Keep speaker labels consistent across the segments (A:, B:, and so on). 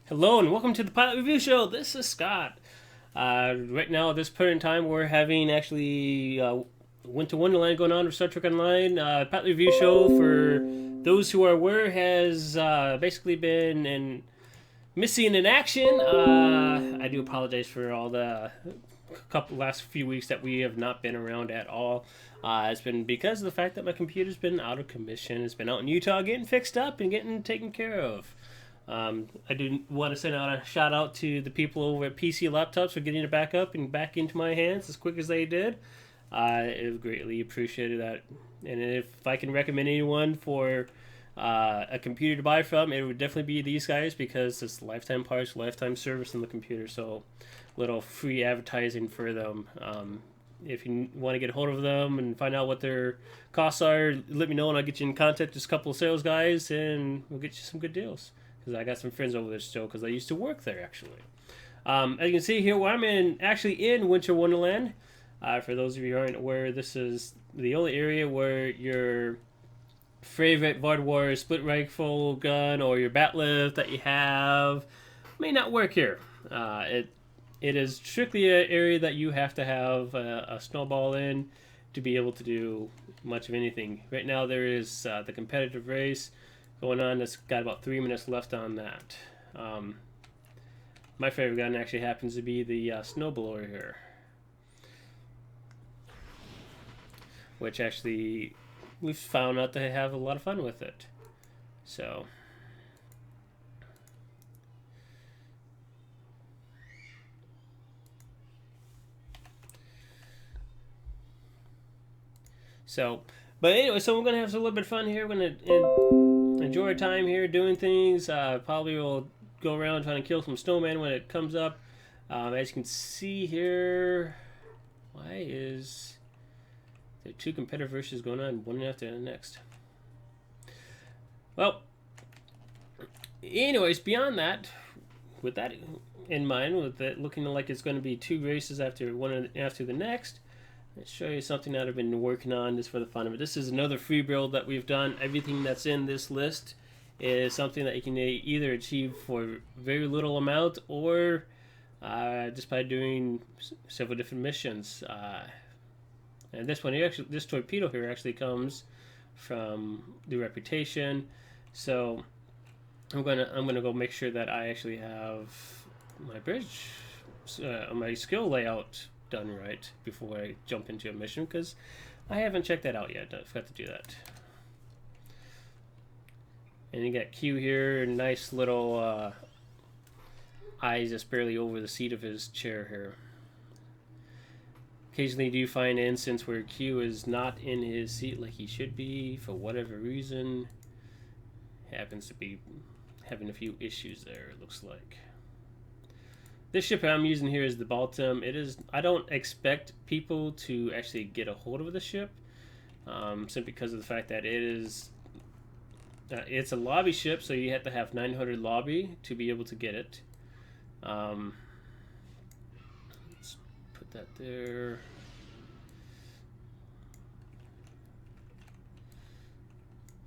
A: Hello and welcome to the Pilot Review Show. This is Scott. Right now, at this point in time, we're having actually Winter Wonderland going on with Star Trek Online. Pilot Review Show, for those who are aware, has basically been missing in action. I do apologize for all the couple last few weeks that we have not been around at all. It's been because of the fact that my computer's been out of commission. It's been out in Utah getting fixed up and getting taken care of. I do want to send out a shout out to the people over at PC Laptops for getting it back up and back into my hands as quick as they did. It greatly appreciated that. And if I can recommend anyone for a computer to buy from, it would definitely be these guys because it's lifetime parts, lifetime service in the computer. So, little free advertising for them. If you want to get a hold of them and find out what their costs are, let me know and I'll get you in contact with just a couple of sales guys and we'll get you some good deals. Because I got some friends over there still because I used to work there actually. As you can see here, where I'm actually in Winter Wonderland. For those of you who aren't aware, this is the only area where your favorite Vard War split rifle gun or your bat lift that you have may not work here. It is strictly an area that you have to have a snowball in to be able to do much of anything. Right now there is the competitive race going on. It's got about 3 minutes left on that. My favorite gun actually happens to be the snowblower here, which actually we've found out to have a lot of fun with it. So but anyway, so we're gonna have a little bit of fun here. We're gonna enjoy our time here doing things. Probably will go around trying to kill some snowmen when it comes up. As you can see here, why is there two competitive verses going on, one after the next? Well, anyways, beyond that, with that in mind, with it looking like it's going to be two races after one after the next, let's show you something that I've been working on just for the fun of it. This is another free build that we've done. Everything that's in this list is something that you can either achieve for very little amount or just by doing several different missions. And this one here, actually, this torpedo here actually comes from the Reputation. So I'm gonna go make sure that I actually have my bridge, my skill layout done right before I jump into a mission, because I haven't checked that out yet. I forgot to do that. And you got Q here, nice little eyes just barely over the seat of his chair here. Occasionally you do find an instance where Q is not in his seat like he should be for whatever reason. Happens to be having a few issues there, it looks like. This ship I'm using here is the Baltim. It is. I don't expect people to actually get a hold of the ship, simply because of the fact that it is. It's a lobby ship, so you have to have 900 lobby to be able to get it. Let's put that there.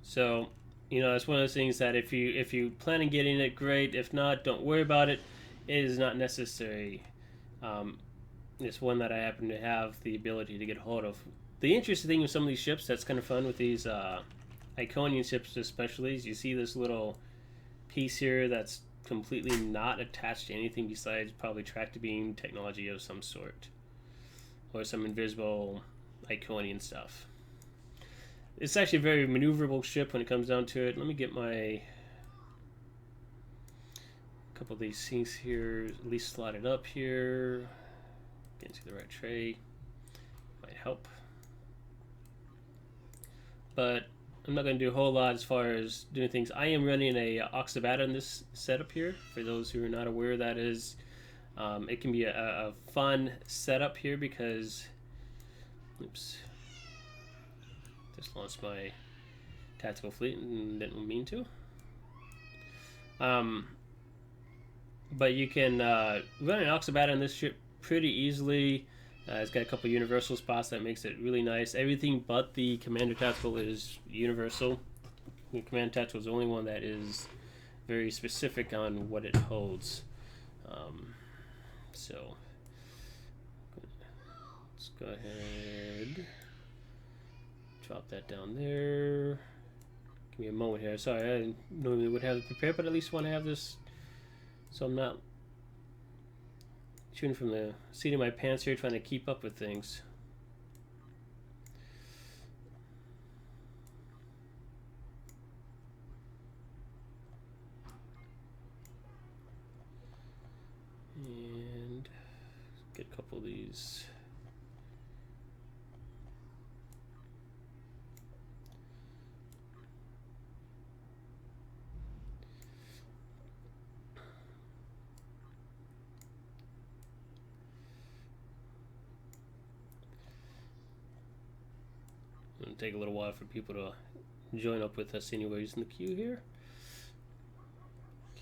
A: So, you know, it's one of those things that if you plan on getting it, great. If not, don't worry about it. It is not necessary. It's one that I happen to have the ability to get a hold of. The interesting thing with some of these ships that's kind of fun with these Iconian ships especially is you see this little piece here that's completely not attached to anything besides probably tractor beam technology of some sort. Or some invisible Iconian stuff. It's actually a very maneuverable ship when it comes down to it. Let me get my couple of these things here at least slotted up here. Get into the right tray. Might help. But I'm not going to do a whole lot as far as doing things. I am running a Oxabata in this setup here. For those who are not aware, that is, it can be a fun setup here because, oops, just launched my tactical fleet and didn't mean to. But you can run an Oxabata in this ship pretty easily. It's got a couple universal spots that makes it really nice. Everything but the Commander Tactical is universal. The Commander Tactical is the only one that is very specific on what it holds. So let's go ahead, drop that down there. Give me a moment here. Sorry, I normally would have it prepared, but at least want to have this so I'm not shooting from the seat of my pants here, trying to keep up with things. And get a couple of these. It'll take a little while for people to join up with us anyways in the queue here.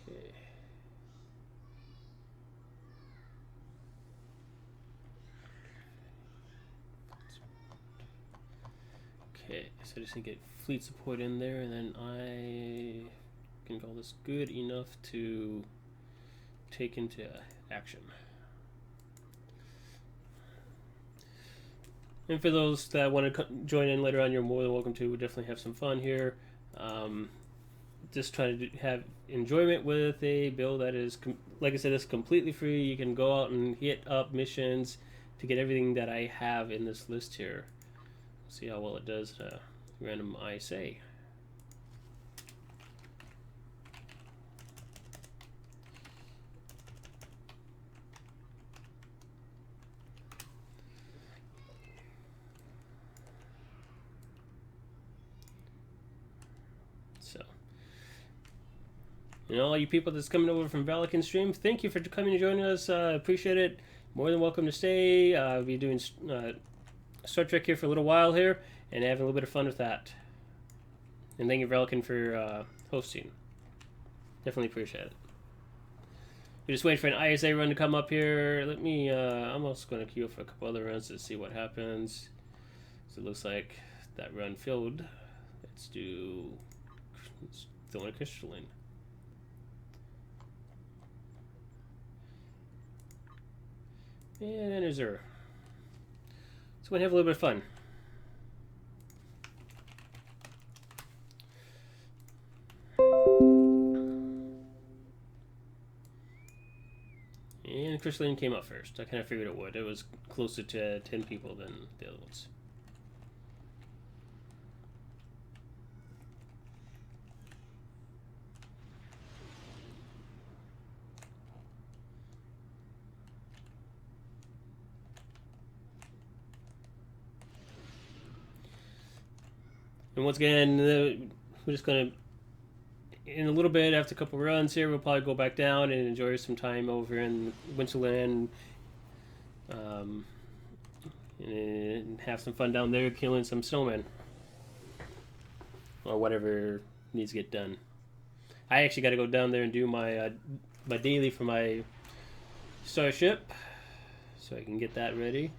A: Okay. Okay, so I just need to get fleet support in there, and then I can call this good enough to take into action. And for those that want to join in later on, you're more than welcome to. We'll definitely have some fun here. Just trying to have enjoyment with a build that is, like I said, it's completely free. You can go out and hit up missions to get everything that I have in this list here. See how well it does random ISA. So, you know, all you people that's coming over from Valican stream, thank you for coming and joining us. Appreciate it. More than welcome to stay. We'll be doing Star Trek here for a little while here and having a little bit of fun with that. And thank you, Valican, for hosting. Definitely appreciate it. We're just waiting for an ISA run to come up here. Let me, I'm also going to queue up for a couple other runs to see what happens. So it looks like that run filled. Let's throw in a crystalline. And there's her. So we're going to have a little bit of fun. And crystalline came up first. I kind of figured it would. It was closer to 10 people than the other ones. And once again, we're just going to, in a little bit, after a couple runs here, we'll probably go back down and enjoy some time over in Winterland. And have some fun down there killing some snowmen. Or whatever needs to get done. I actually got to go down there and do my my daily for my starship. So I can get that ready.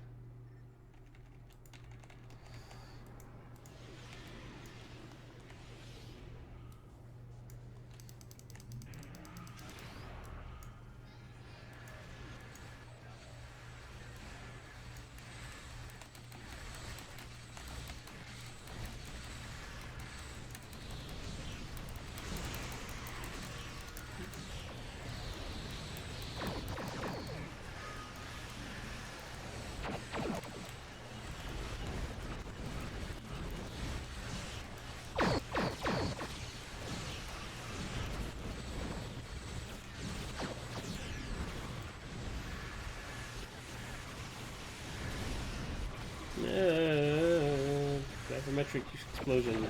A: Gravimetric explosion.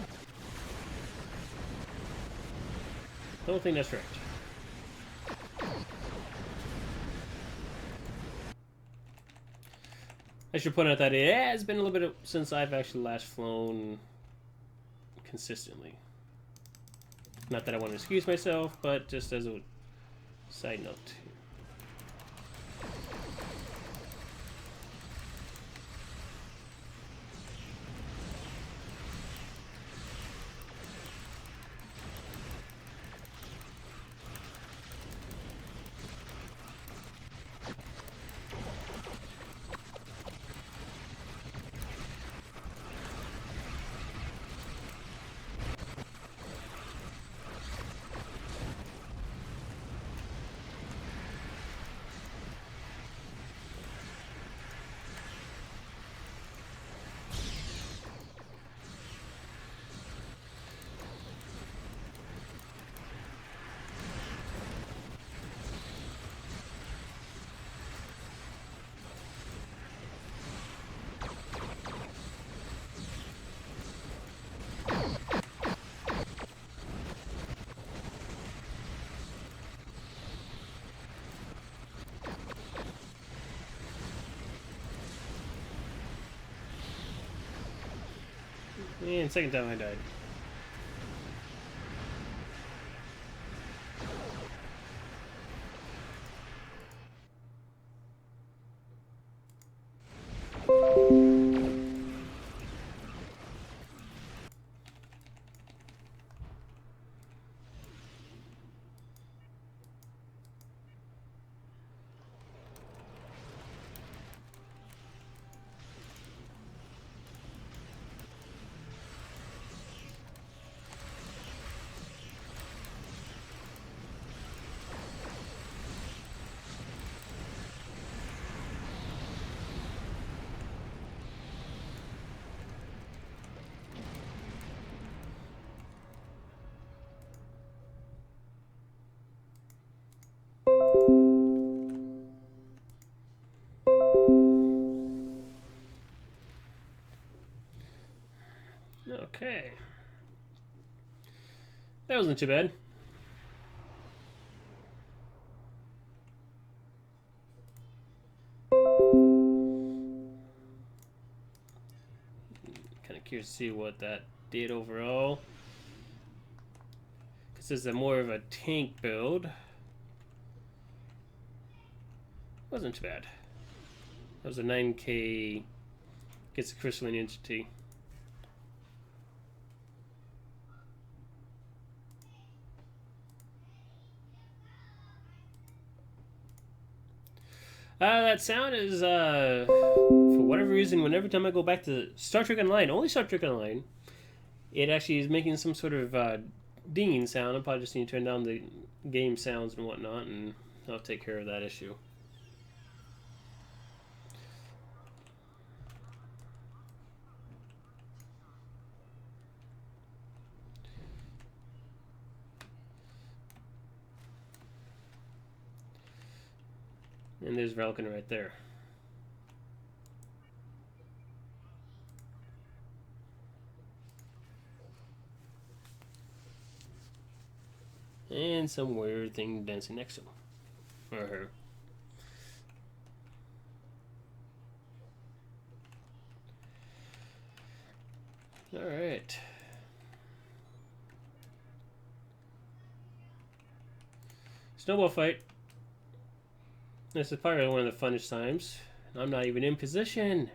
A: I don't think that's right. I should point out that it has been a little bit since I've actually last flown consistently. Not that I want to excuse myself, but just as a side note. And second time I died. Okay. That wasn't too bad. Kind of curious to see what that did overall. Because this is more of a tank build. Wasn't too bad. That was a 9k. Gets the crystalline entity. That sound is, for whatever reason, whenever time I go back to Star Trek Online, only Star Trek Online, it actually is making some sort of dinging sound. I probably just need to turn down the game sounds and whatnot, and I'll take care of that issue. And there's Velkin right there. And some weird thing dancing next to him. Or her. Alright. Snowball fight. This is probably one of the funnest times. I'm not even in position.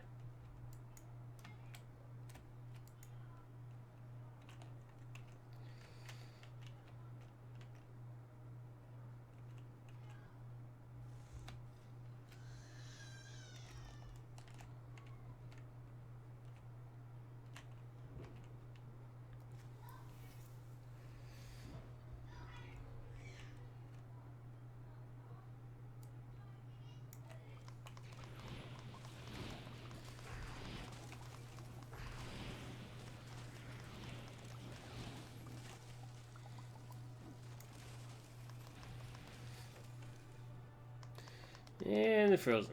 A: And they're frozen.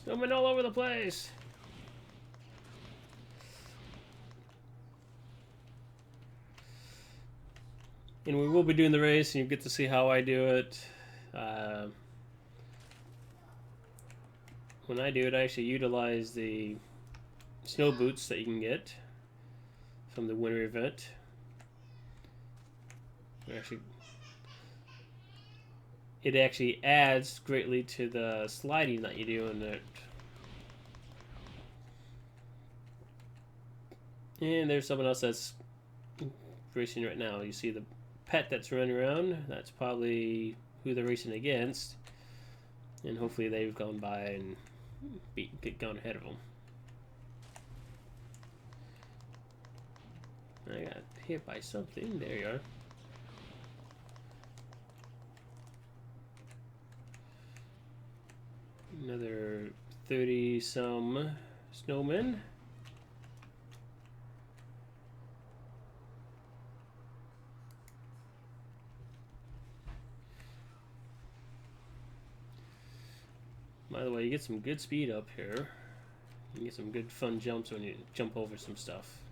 A: Snowmen all over the place. And we will be doing the race, and you get to see how I do it. When I do it, I actually utilize the snow boots that you can get from the winter event. It actually adds greatly to the sliding that you do in it. And there's someone else that's racing right now. You see the pet that's running around. That's probably who they're racing against. And hopefully they've gone by and get gone ahead of them. I got hit by something. There you are. Another 30 some snowmen. By the way, you get some good speed up here. You get some good fun jumps when you jump over some stuff.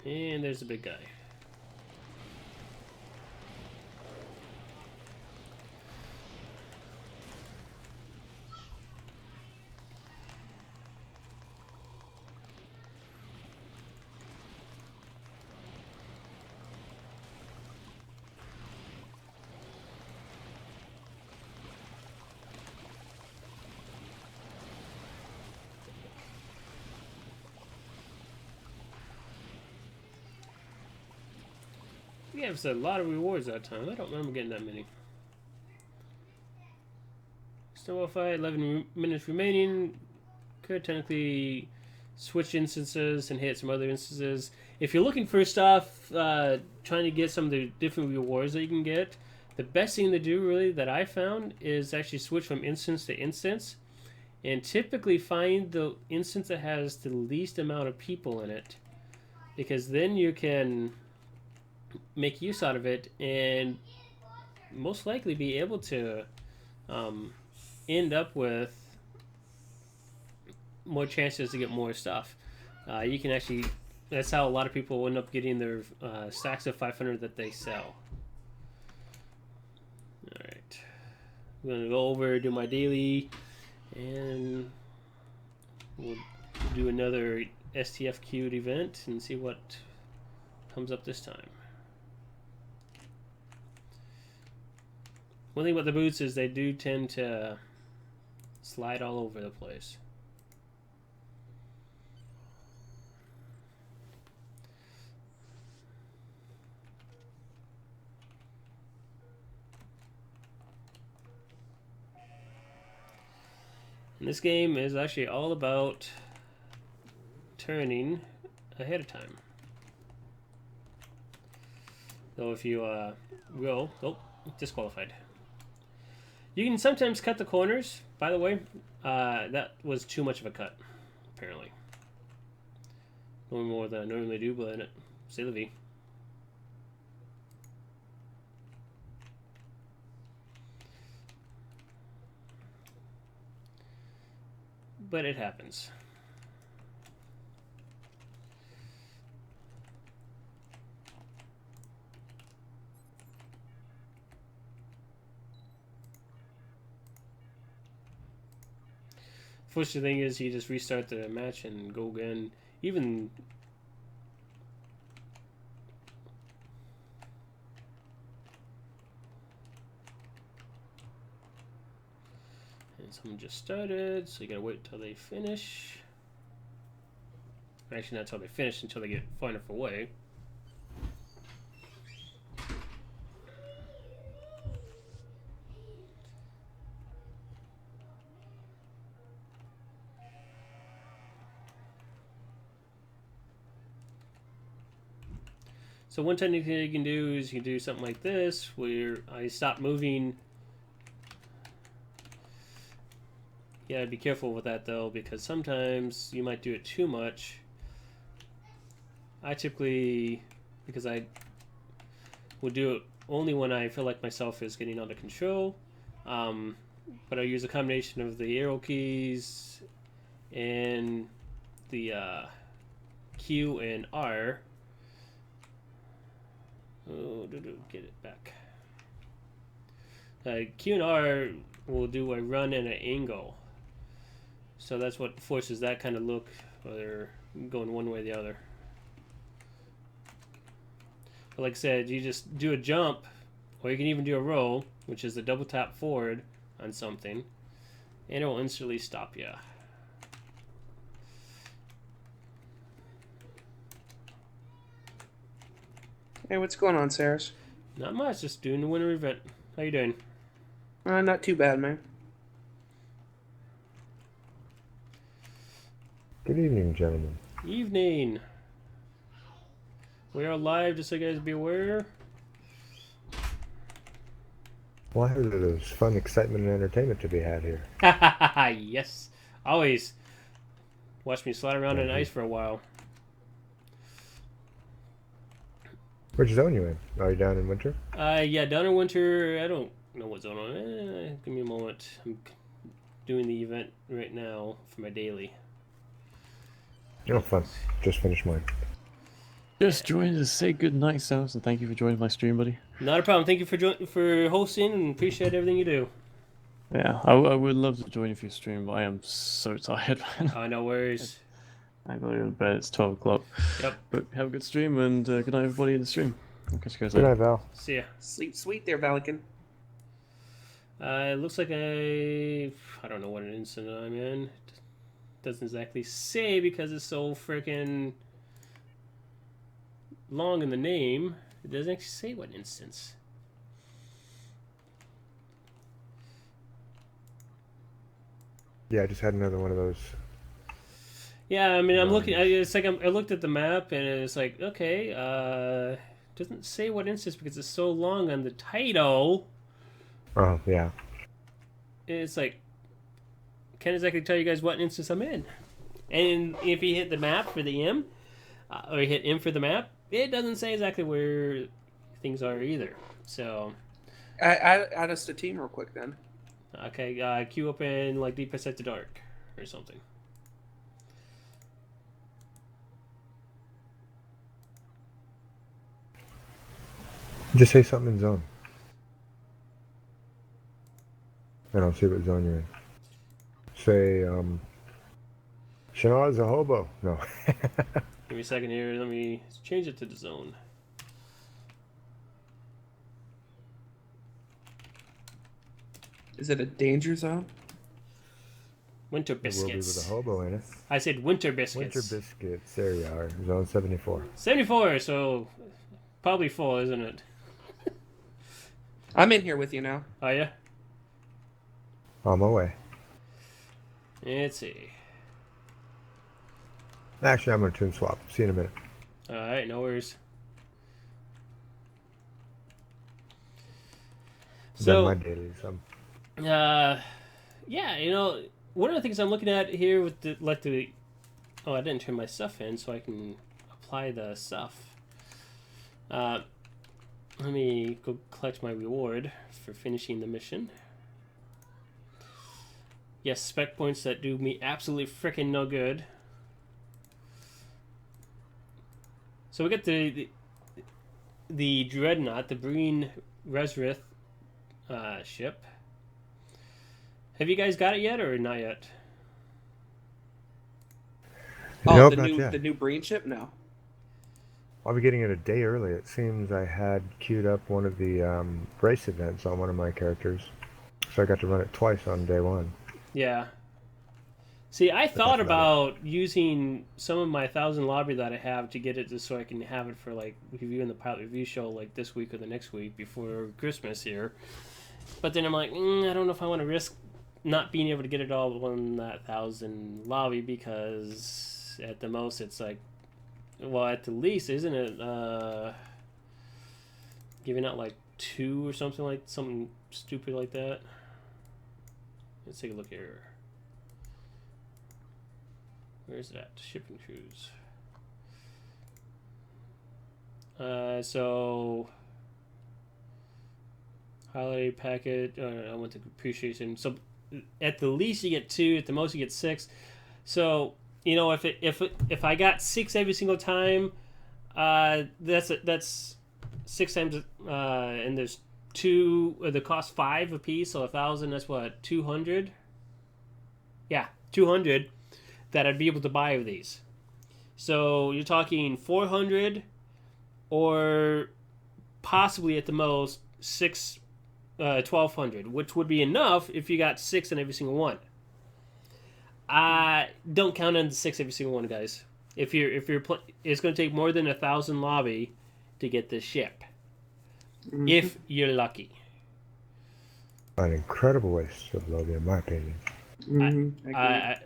A: And there's the big guy. We have a lot of rewards that time. I don't remember getting that many. Snowball fight, 11 minutes remaining. Could technically switch instances and hit some other instances. If you're looking for stuff, trying to get some of the different rewards that you can get, the best thing to do really that I found is actually switch from instance to instance. And typically find the instance that has the least amount of people in it. Because then you can make use out of it and most likely be able to end up with more chances to get more stuff. You can actually, that's how a lot of people end up getting their stacks of 500 that they sell. Alright, I'm going to go over, do my daily, and we'll do another STF queued event and see what comes up this time. One thing about the boots is they do tend to slide all over the place. And this game is actually all about turning ahead of time. So if you will, oh, disqualified. You can sometimes cut the corners. By the way, that was too much of a cut, apparently. No more than I normally do, but c'est la vie. But it happens. First thing is you just restart the match and go again. Even and someone just started, so you gotta wait until they finish. Actually, not until they finish, until they get far enough away. So one technique you can do is you can do something like this, where I stop moving. Yeah, be careful with that though, because sometimes you might do it too much. I typically, because I will do it only when I feel like myself is getting under control. But I use a combination of the arrow keys and the Q and R. Oh, get it back. Q and R will do a run and an angle. So that's what forces that kind of look, whether going one way or the other. But like I said, you just do a jump, or you can even do a roll, which is a double tap forward on something, and it will instantly stop you.
B: Hey, what's going on, Saris?
A: Not much, just doing the winter event. How you doing?
B: Not too bad, man.
C: Good evening, gentlemen.
A: Evening. We are live, just so you guys be aware.
C: Well, I heard that there's fun, excitement, and entertainment to be had here.
A: Yes. Always. Watch me slide around in
C: Mhm.
A: ice for a while.
C: Which zone you in? Are you down in winter?
A: Yeah, down in winter, I don't know what's going on. Give me a moment. I'm doing the event right now for my daily.
C: Oh, fun. Just finished mine.
D: Just joined to say good night, Sounds, and thank you for joining my stream, buddy.
A: Not a problem. Thank you for hosting and appreciate everything you do.
D: Yeah, I would love to join if you stream, but I am so tired, man.
A: No worries.
D: I gotta go to bed, it's 12 o'clock.
A: Yep.
D: But have a good stream, and good night, everybody in the stream. I'll catch you guys
C: Good
D: later.
C: night, Val.
A: See ya.
B: Sleep sweet there, Valican.
A: It looks like I don't know what an instant I'm in. Doesn't exactly say because it's so freaking long in the name. It doesn't actually say what instance.
C: Yeah, I just had another one of those.
A: Yeah, I mean, I'm looking.
C: Nice.
A: It's like I looked at the map and it's like, okay, doesn't say what instance because it's so long on the title.
C: Oh, yeah.
A: It's like, can't exactly tell you guys what instance I'm in. And if you hit the map for the M, or you hit M for the map, it doesn't say exactly where things are either. So,
B: Add us to team real quick then.
A: okay, queue up in like Deep Inside the Dark or something.
C: Just say something in zone. I don't see what zone you're in. Say, Shannon's a hobo. No.
A: Give me a second here. Let me change it to the zone.
B: Is it a danger zone?
A: Winter
C: It will be with a
A: biscuits.
C: hobo in it.
A: I said winter biscuits.
C: Winter biscuits. There you are. Zone 74.
A: 74, so probably full, isn't it?
B: I'm in here with you now.
A: Oh, yeah?
C: On my way.
A: Let's see.
C: Actually, I'm going to tune swap. See you in a minute.
A: Alright, no worries.
C: Done my
A: So,
C: dailies.
A: yeah, you know, one of the things I'm looking at here with the, oh, I didn't turn my stuff in so I can apply the stuff. Let me go collect my reward for finishing the mission. Yes, spec points that do me absolutely freaking no good. So we get the Dreadnought, the Breen Resrith ship. Have you guys got it yet or not yet?
B: Oh,
C: Nope,
B: the
C: not
B: new
C: yet.
B: the new Breen ship? No.
C: I'll be getting it a day early. It seems I had queued up one of the race events on one of my characters. So I got to run it twice on day one.
A: Yeah. See, I thought
C: that's about
A: about using some of my 1,000 lobby that I have to get it just so I can have it for like reviewing the pilot review show like this week or the next week before Christmas here. But then I'm like, I don't know if I want to risk not being able to get it all on that 1,000 lobby because at the most it's like, well, at the least, isn't it giving out like 2 or something stupid like that? Let's take a look here. Where's that? Shipping crews. So holiday packet. I want the appreciation. So at the least you get 2. At the most you get 6. So you know if I got 6 every single time, that's 6 times. And there's 2. They cost 5 a piece. So 1,000. That's what 200. Yeah, 200. That I'd be able to buy of these. So you're talking 400 or possibly at the most 1,200, which would be enough if you got 6 in every single one. Don't count on the 6 every single one, guys. It's going to take more than 1,000 lobby to get this ship. if you're lucky.
C: An incredible waste of logo, in my opinion.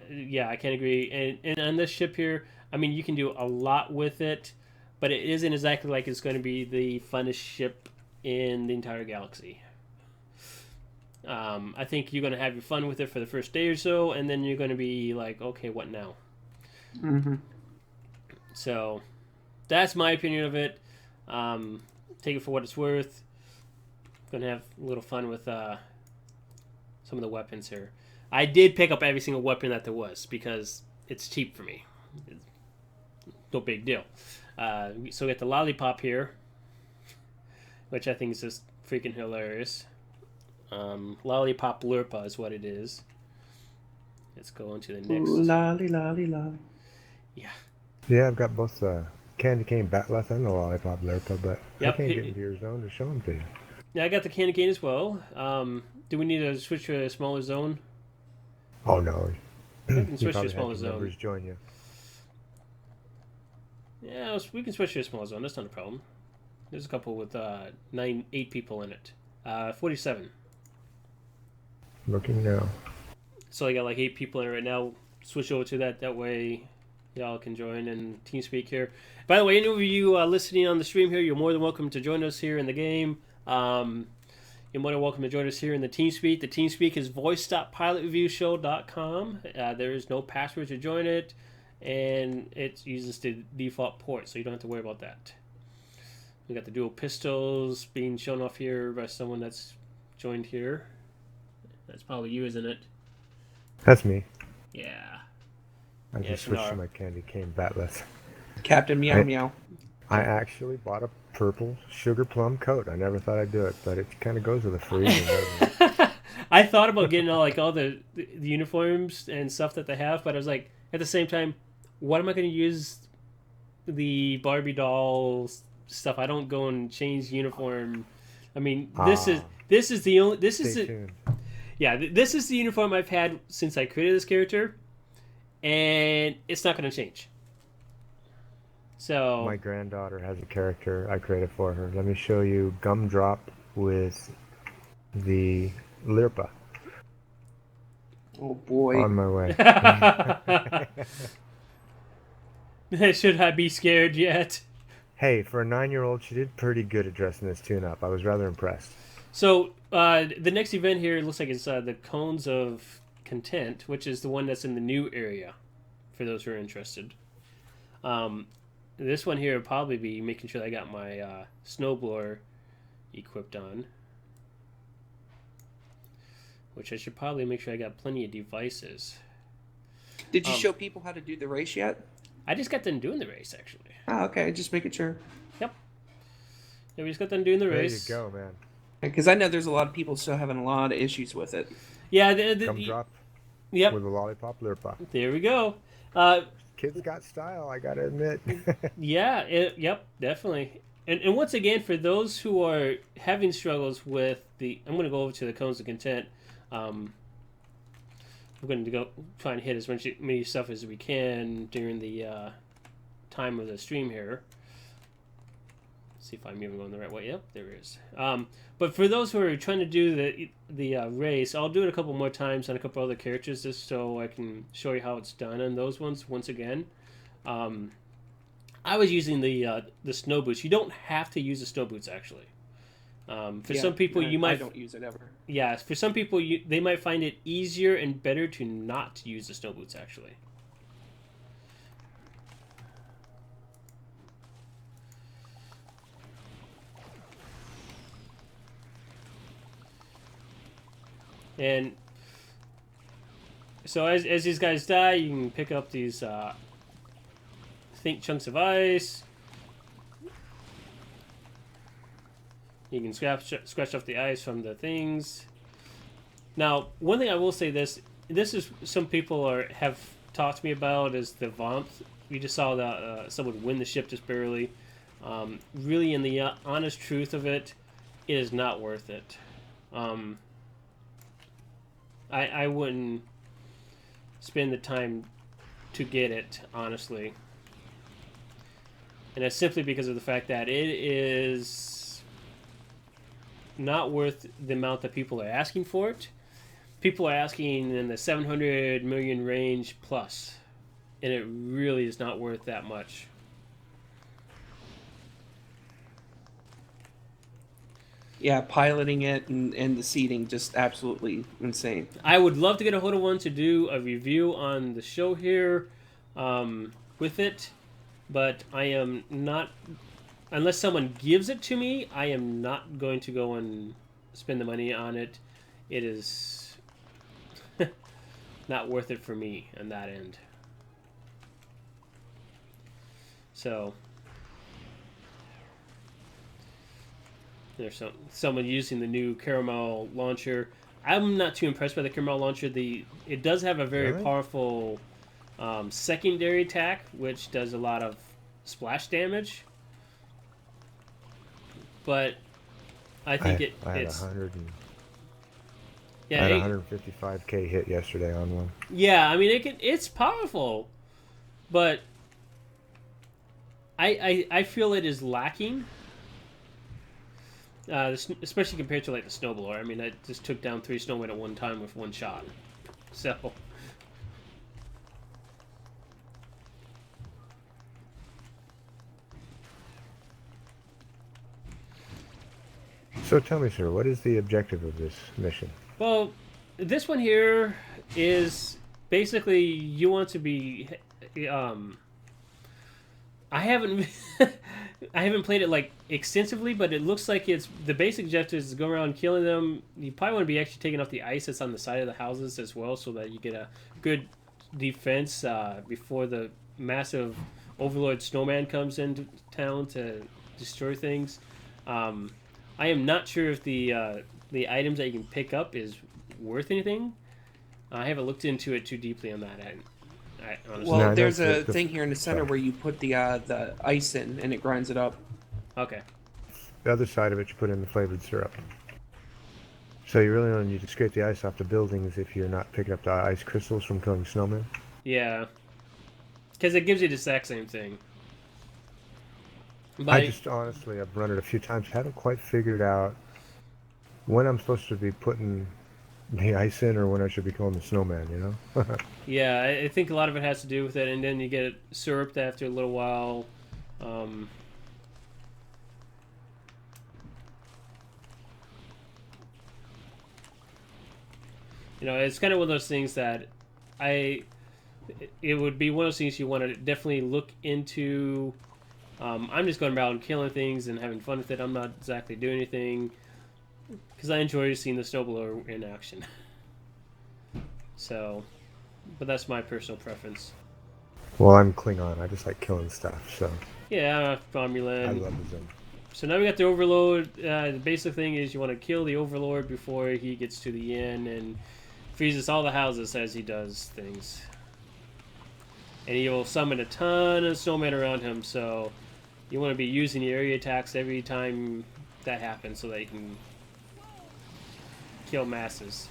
A: Yeah, I can agree. And on this ship here, I mean, you can do a lot with it, but it isn't exactly like it's going to be the funnest ship in the entire galaxy. I think you're going to have your fun with it for the first day or so, and then you're going to be like, okay, what now? So that's my opinion of it. Take it for what it's worth. Going to have a little fun with some of the weapons here. I did pick up every single weapon that there was because it's cheap for me. It's no big deal. So we got the lollipop here, which I think is just freaking hilarious. Lollipop Lurpa is what it is. Let's go on to the next.
B: Ooh, lolly, lolly, lolly.
A: Yeah.
C: Yeah, I've got both the candy cane batleth and the lollipop lurpa, but
A: Yep.
C: I can't get into your zone to show them to you.
A: Yeah, I got the candy cane as well. Do we need to switch to a smaller zone?
C: Oh no.
A: We can
C: You
A: switch to a
C: probably
A: smaller
C: had the
A: zone.
C: members join you.
A: Yeah, we can switch to a smaller zone. That's not a problem. There's a couple with 8 people in it. 47.
C: Looking now.
A: So I got like 8 people in it right now. Switch over to that. That way, y'all can join in TeamSpeak here. By the way, any of you listening on the stream here, you're more than welcome to join us here in the game. You're more than welcome to join us here in the TeamSpeak. The TeamSpeak is voice.pilotreviewshow.com. There is no password to join it, and it uses the default port, so you don't have to worry about that. We got the dual pistols being shown off here by someone that's joined here. That's probably you, isn't it?
C: That's me.
A: Yeah.
C: I
A: Yeah,
C: just switched
A: Shannara.
C: to my candy cane batleth.
B: Captain Meow Meow.
C: I actually bought a purple sugar plum coat. I never thought I'd do it, but it kind of goes with the freezing, doesn't it?
A: I thought about getting all the uniforms and stuff that they have, but I was like, at the same time, what am I going to use the Barbie doll stuff? I don't go and change uniform. I mean, this is the only this is
C: Stay
A: the,
C: tuned.
A: yeah, this is the uniform I've had since I created this character, and it's not going to change. So
C: My granddaughter has a character I created for her. Let me show you Gumdrop with the Lirpa
B: Oh boy.
C: on my way.
A: should I be scared yet?
C: Hey, for a 9-year-old, she did pretty good at dressing this tune-up. I was rather impressed.
A: So the next event here looks like it's the Cones of Content, which is the one that's in the new area, for those who are interested. This one here will probably be making sure that I got my snowblower equipped on, which I should probably make sure I got plenty of devices.
B: Did you show people how to do the race yet?
A: I just got done doing the race, actually.
B: Oh, okay. Just making sure.
A: Yep. Yeah, we just got done doing the
C: There
A: race.
C: you go, man.
B: Because I know there's a lot of people still having a lot of issues with it.
A: Yeah.
C: Gumdrop
A: Yep.
C: with a lollipop Lirpa.
A: There we go.
C: Kids got style, I gotta admit.
A: Yeah, yep, definitely. And once again, for those who are having struggles with I'm going to go over to the Cones of Content. I'm going to go try and hit as many stuff as we can during the time of the stream here. See if I'm even going the right way. Yep, there it is. But for those who are trying to do the race, I'll do it a couple more times on a couple other characters just so I can show you how it's done on those ones once again. I was using the snow boots. You don't have to use the snow boots actually. For some people, you might.
B: I don't use it ever.
A: Yeah, for some people, they might find it easier and better to not use the snow boots actually. And so as these guys die, you can pick up these think chunks of ice. You can scratch off the ice from the things. Now, one thing I will say this is some people have talked to me about is the Vomp. We just saw that someone win the ship just barely. Really, in the honest truth of it, it is not worth it. I wouldn't spend the time to get it, honestly. And that's simply because of the fact that it is not worth the amount that people are asking for it. People are asking in the 700 million range plus, and it really is not worth that much.
B: Yeah, piloting it and the seating just absolutely insane.
A: I would love to get a hold of one to do a review on the show here with it, but I am not, unless someone gives it to me, I am not going to go and spend the money on it. It is not worth it for me on that end. So there's someone using the new Caramel launcher. I'm not too impressed by the Caramel launcher. It does have a very powerful secondary attack, which does a lot of splash damage. But I think
C: I had
A: it's
C: 100 and,
A: yeah,
C: I had 155k hit yesterday on one.
A: Yeah, I mean it's powerful, but I feel it is lacking. Especially compared to like the snowblower. I mean, I just took down 3 snowmen at one time with one shot. So
C: So tell me, sir, what is the objective of this mission?
A: well, this one here is basically you want to be. I haven't I haven't played it like extensively, but it looks like it's the basic objective is to go around killing them. You probably want to be actually taking off the ice that's on the side of the houses as well, so that you get a good defense before the massive overlord snowman comes into town to destroy things. I am not sure if the items that you can pick up is worth anything. I haven't looked into it too deeply on that end. Honestly.
B: Well,
C: No,
B: there's
C: that's
B: a thing here in the center where you put the ice in and it grinds it up.
A: Okay.
C: The other side of it, you put in the flavored syrup. So you really only need to scrape the ice off the buildings if you're not picking up the ice crystals from killing snowmen.
A: Yeah. Because it gives you the exact same thing. But
C: I just honestly, I've run it a few times, haven't quite figured out when I'm supposed to be putting the ice in or when I should be killing the snowman, you know?
A: yeah, I think a lot of it has to do with it, and then you get it syruped after a little while. You know, it's kind of one of those things that it would be one of those things you want to definitely look into. I'm just going around killing things and having fun with it. I'm not exactly doing anything because I enjoy seeing the snowblower in action. So, but that's my personal preference.
C: Well, I'm Klingon. I just like killing stuff, so
A: Yeah,
C: I
A: Romulan.
C: love the zone.
A: So now we got the Overlord. The basic thing is you want to kill the Overlord before he gets to the inn and freezes all the houses as he does things. And he will summon a ton of snowmen around him, so you want to be using the area attacks every time that happens so that you can kill masses.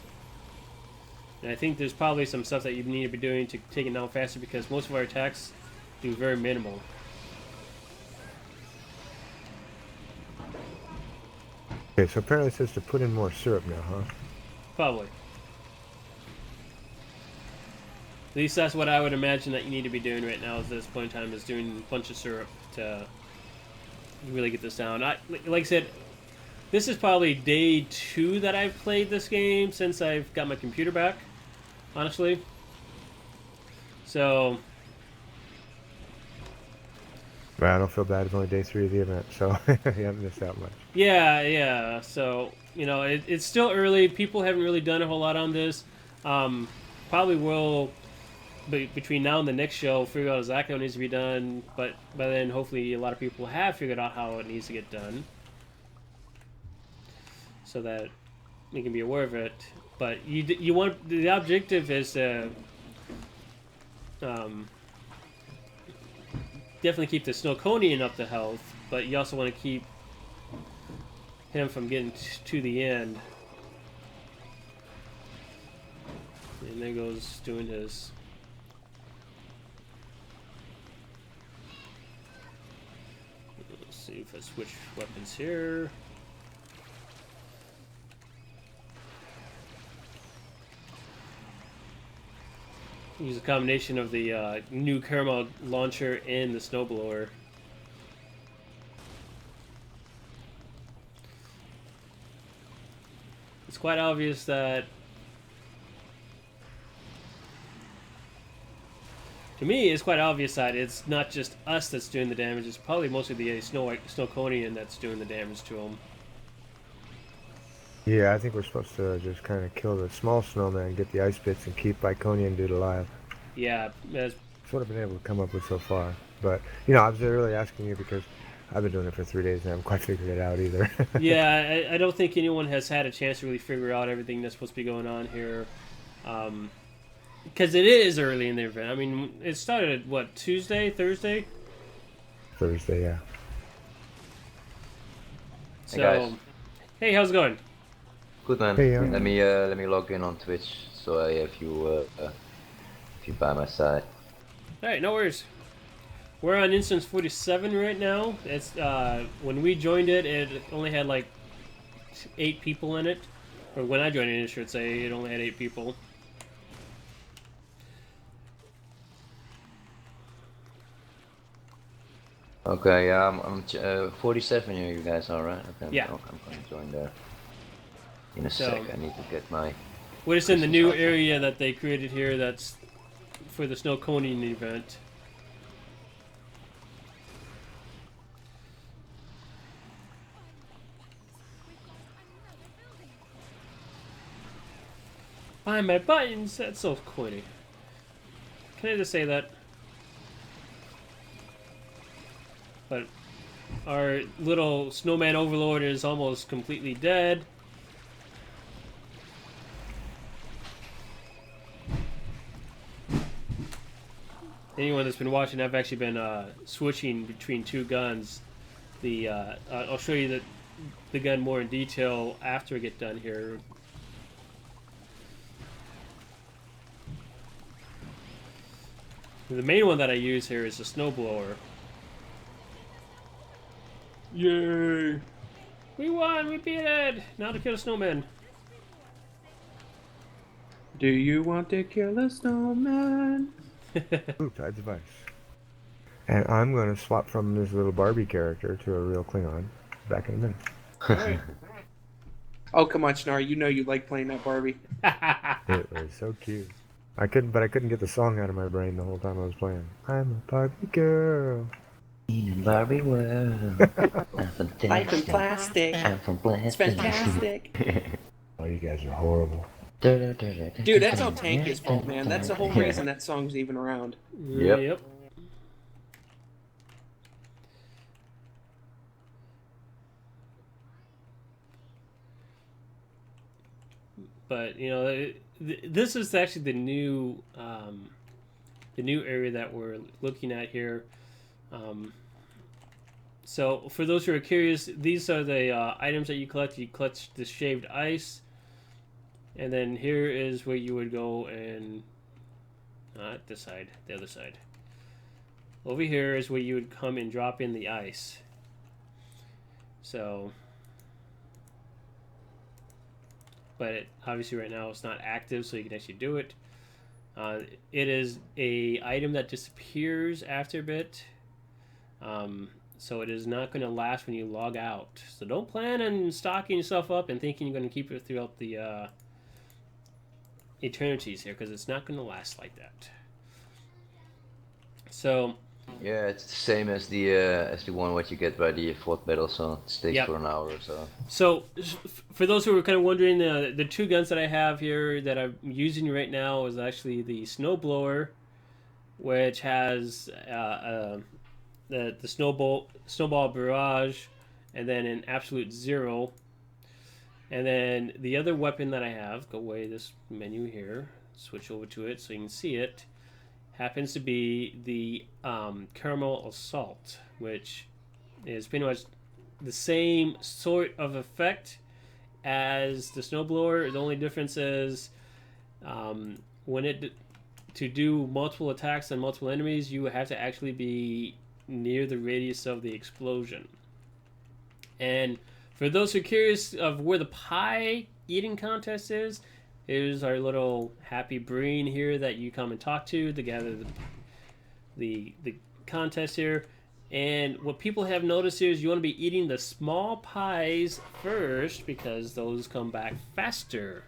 A: And I think there's probably some stuff that you need to be doing to take it down faster because most of our attacks do very minimal.
C: Okay, so apparently it says to put in more syrup now, huh?
A: Probably. At least that's what I would imagine that you need to be doing right now at this point in time is doing a bunch of syrup to really get this down. Like I said, this is probably day 2 that I've played this game since I've got my computer back, honestly. So...
C: Well, I don't feel bad. It's only day 3 of the event, so you haven't missed out much.
A: Yeah. So, you know, it's still early. People haven't really done a whole lot on this. Probably will, between now and the next show, figure out exactly what needs to be done. But by then, hopefully, a lot of people have figured out how it needs to get done. So that you can be aware of it. But you want, the objective is to definitely keep the Snowconian up to health, but you also want to keep him from getting to the end. And there goes doing his. Let's see if I switch weapons here. Use a combination of the new caramel launcher and the snowblower. It's quite obvious that, to me, it's quite obvious that it's not just us that's doing the damage. It's probably mostly the Snowconian that's doing the damage to them.
C: Yeah, I think we're supposed to just kind of kill the small snowman, get the ice bits, and keep Iconian dude alive.
A: Yeah,
C: That's what I've been able to come up with so far. But, you know, I was really asking you because I've been doing it for 3 days and I haven't quite figured it out either.
A: yeah, I don't think anyone has had a chance to really figure out everything that's supposed to be going on here. Because it is early in the event. I mean, it started, what, Tuesday, Thursday?
C: Thursday, yeah.
A: So,
E: Hey, guys.
A: hey, how's it going?
E: Good man.
C: Hey,
E: let me log in on Twitch so I have you by my side.
A: Alright, no worries. We're on instance 47 right now. It's when we joined it, it only had like 8 people in it. Or when I joined it, I should say, it only had 8 people.
E: Okay, yeah, I'm 47 here. You guys all right? Okay,
A: Yeah.
E: I'm going to join there in a
A: So-
E: sec. I need to get my.
A: We're just in the
E: Christmas
A: new
E: outfit.
A: area that they created here that's for the Snowconian event. Find my buttons! That's so corny. Can I just say that? But our little snowman overlord is almost completely dead. Anyone that's been watching, I've actually been switching between 2 guns. I'll show you the gun more in detail after I get done here. The main one that I use here is the snowblower. Yay! We won! We beat it! Now to kill a snowman.
B: Do you want to kill a snowman?
C: Ooh, Tide's Vice. And I'm going to swap from this little Barbie character to a real Klingon. Back in a minute.
B: Alright. Oh, come on, Schnar. You know you like playing that Barbie.
C: It was so cute. I couldn't get the song out of my brain the whole time I was playing. I'm a Barbie girl.
E: In Barbie world. I'm fantastic.
B: Life in plastic.
E: I'm from
B: It's fantastic.
C: Oh, you guys are horrible.
B: Dude, that's all Tanky's fault, man. That's the whole reason that song's even around.
E: Yep.
A: Yep. But you know, this is actually the new area that we're looking at here. So for those who are curious, these are the items that you collect. You collect the shaved ice, and then here is where you would go and not this side, the other side. Over here is where you would come and drop in the ice. So, but obviously right now it's not active, so you can actually do it. It is a item that disappears after a bit, so it is not going to last when you log out. So don't plan on stocking yourself up and thinking you're going to keep it throughout the eternities here, because it's not going to last like that. So
E: Yeah, it's the same as the one what you get by the fourth battle, so it stays
A: Yep.
E: for an hour or so.
A: So, for those who are kind of wondering, the 2 guns that I have here that I'm using right now is actually the snowblower, which has the snowball barrage, and then an absolute zero. And then the other weapon that I have, go away this menu here, switch over to it so you can see it, happens to be the caramel assault, which is pretty much the same sort of effect as the snowblower. The only difference is to do multiple attacks on multiple enemies, you have to actually be near the radius of the explosion. And for those who are curious of where the pie eating contest is, Here's our little happy brain here that you come and talk to gather the contest here. And what people have noticed here is you want to be eating the small pies first because those come back faster.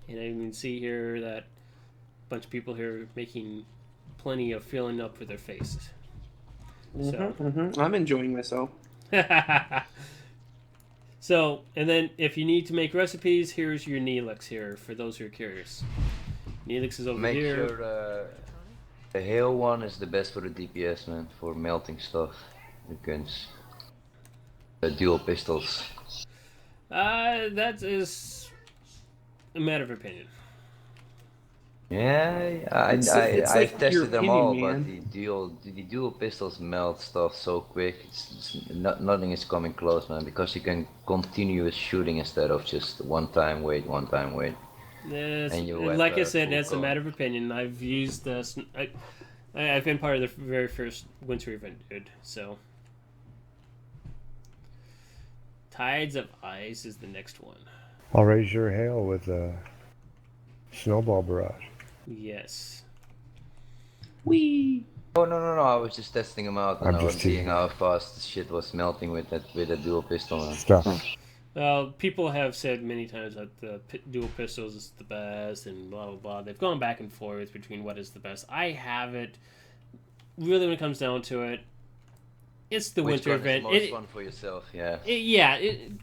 A: And you can see here that a bunch of people here making plenty of filling up for their faces. So.
B: I'm enjoying myself.
A: So, and then if you need to make recipes, here's your Neelix here for those who are curious. Neelix is over
E: Make
A: here.
E: sure the hail one is the best for the DPS, man, for melting stuff. The guns. The dual pistols.
A: That is a matter of opinion.
E: Yeah,
B: It's
E: I've
B: like your
E: tested them
B: opinion,
E: all,
B: man.
E: but the dual pistols melt stuff so quick. Nothing is coming close, man, because you can continuous shooting instead of just one time wait.
A: Yes,
E: And you
A: like
E: have,
A: I said,
E: full
A: that's a
E: call.
A: matter of opinion. I've used this. I've been part of the very first winter event, dude. So, Tides of Ice is the next one.
C: I'll raise your hail with a snowball barrage.
A: Yes.
B: Whee!
E: Oh no, I was just testing them out and
C: I'm
E: I was
C: just
E: seeing
C: teasing.
E: how fast the shit was melting with that dual pistol, man.
C: Stuff.
A: Well, people have said many times that the dual pistols is the best and blah, blah, blah. They've gone back and forth between what is the best. I have it. Really, when it comes down to it, it's the
E: Which
A: winter
E: one
A: event.
E: is the most fun for yourself? Yeah.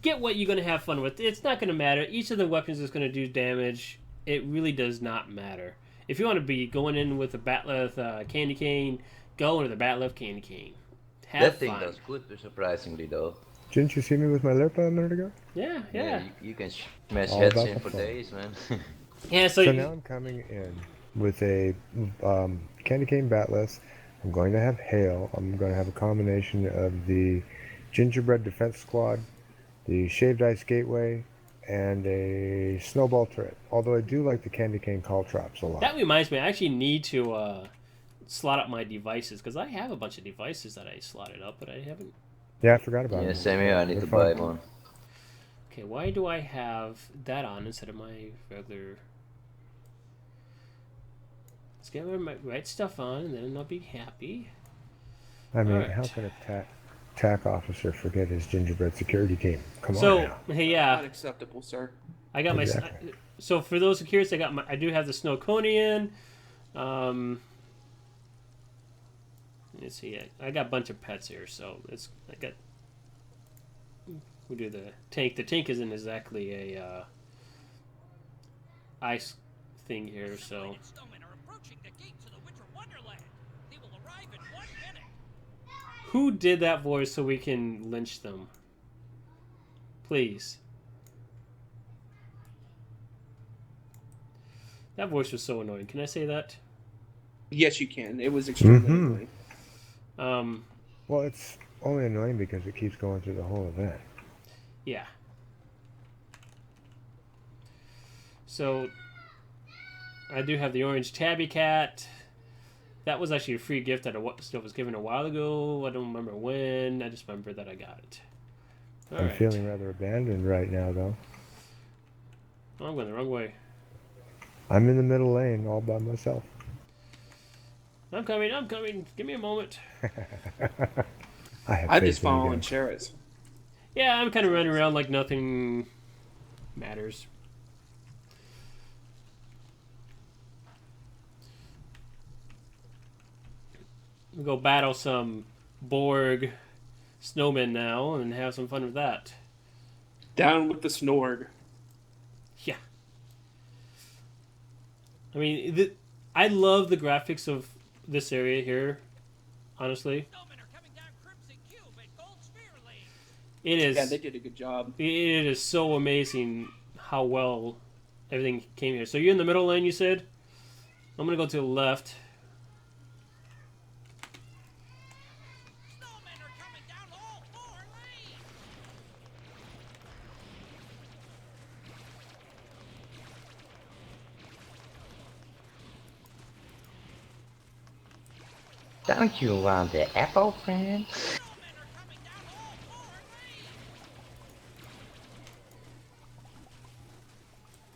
A: Get what you're going to have fun with. It's not going to matter. Each of the weapons is going to do damage. It really does not matter. If you want to be going in with a Batleth candy cane, go into the Batleth candy cane. Have
E: That thing
A: fun.
E: does good, surprisingly though.
C: Didn't you see me with my Lurpa a minute ago?
A: Yeah.
E: You can smash
C: All
E: heads
C: about
E: in
C: the
E: for
C: fun.
E: days, man.
A: Yeah,
C: So now I'm coming in with a candy cane batless. I'm going to have hail. I'm going to have a combination of the gingerbread defense squad, the shaved ice gateway, and a snowball turret. Although I do like the candy cane call traps a lot.
A: that reminds me, I actually need to slot up my devices because I have a bunch of devices that I slotted up, but I haven't.
C: Yeah, I forgot about
E: Yeah,
C: them.
E: same here. I need
C: They're
E: to buy
C: fun.
E: one.
A: Okay, why do I have that on instead of my regular? Let's get my right stuff on, and then I'll be happy.
C: I mean,
A: Alright.
C: how can a TAC officer forget his gingerbread security team? Come on
A: So,
C: now.
A: hey,
B: Not
A: yeah,
B: acceptable, sir.
A: I got
C: Exactly.
A: my. So for those who are curious, I do have the Snowconian. Let's see, I got a bunch of pets here, so we do the tank. The tank isn't exactly a ice thing here, so.
F: Snowmen are approaching the gates of the Winter Wonderland. They will arrive in 1 minute.
A: Who did that voice so we can lynch them? Please. That voice was so annoying. Can I say that?
B: Yes, you can. It was extremely
C: Mhm.
B: annoying.
C: Well, it's only annoying because it keeps going through the whole event.
A: Yeah. So, I do have the orange tabby cat. That was actually a free gift that was given a while ago. I don't remember when. I just remember that I got it. All
C: I'm
A: right.
C: feeling rather abandoned right now, though.
A: Oh, I'm going the wrong way.
C: I'm in the middle lane all by myself.
A: I'm coming. Give me a moment.
C: I have
B: I'm
C: faith
B: just
C: in you
B: following
C: guys.
B: Cheris.
A: Yeah, I'm kind of running around like nothing matters. We'll go battle some Borg snowmen now and have some fun with that.
B: Down with the Snorg.
A: Yeah. I mean, I love the graphics of this area here, honestly.
F: Snowmen are coming down Crimson Cube at Gold Sphere Lane.
A: It is.
B: Yeah, they did a good job.
A: It is so amazing how well everything came here. So you're in the middle lane, you said? I'm going to go to the left.
F: Snowmen are coming down all 4 lanes.
E: Don't you want the apple, friend?
F: Snowmen are coming down all 4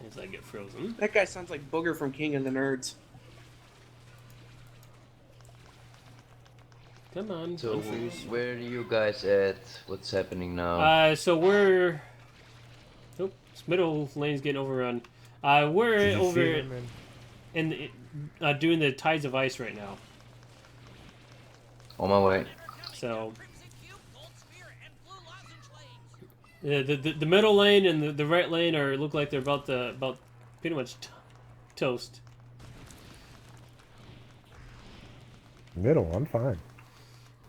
F: lanes.
A: as I get frozen.
B: That guy sounds like Booger from King of the Nerds.
A: Come on,
E: So
A: unfreeze.
E: where are you guys at? What's happening now?
A: So we're... Nope, this middle lane's getting overrun. We're
C: Did you see
A: over
C: him in-
A: doing the Tides of Ice right now.
E: On my way.
A: So
F: Crimson Cube, Gold Spear, and Blue Lozenge lanes.
A: the middle lane and the right lane look like they're about pretty much toast.
C: Middle, I'm fine.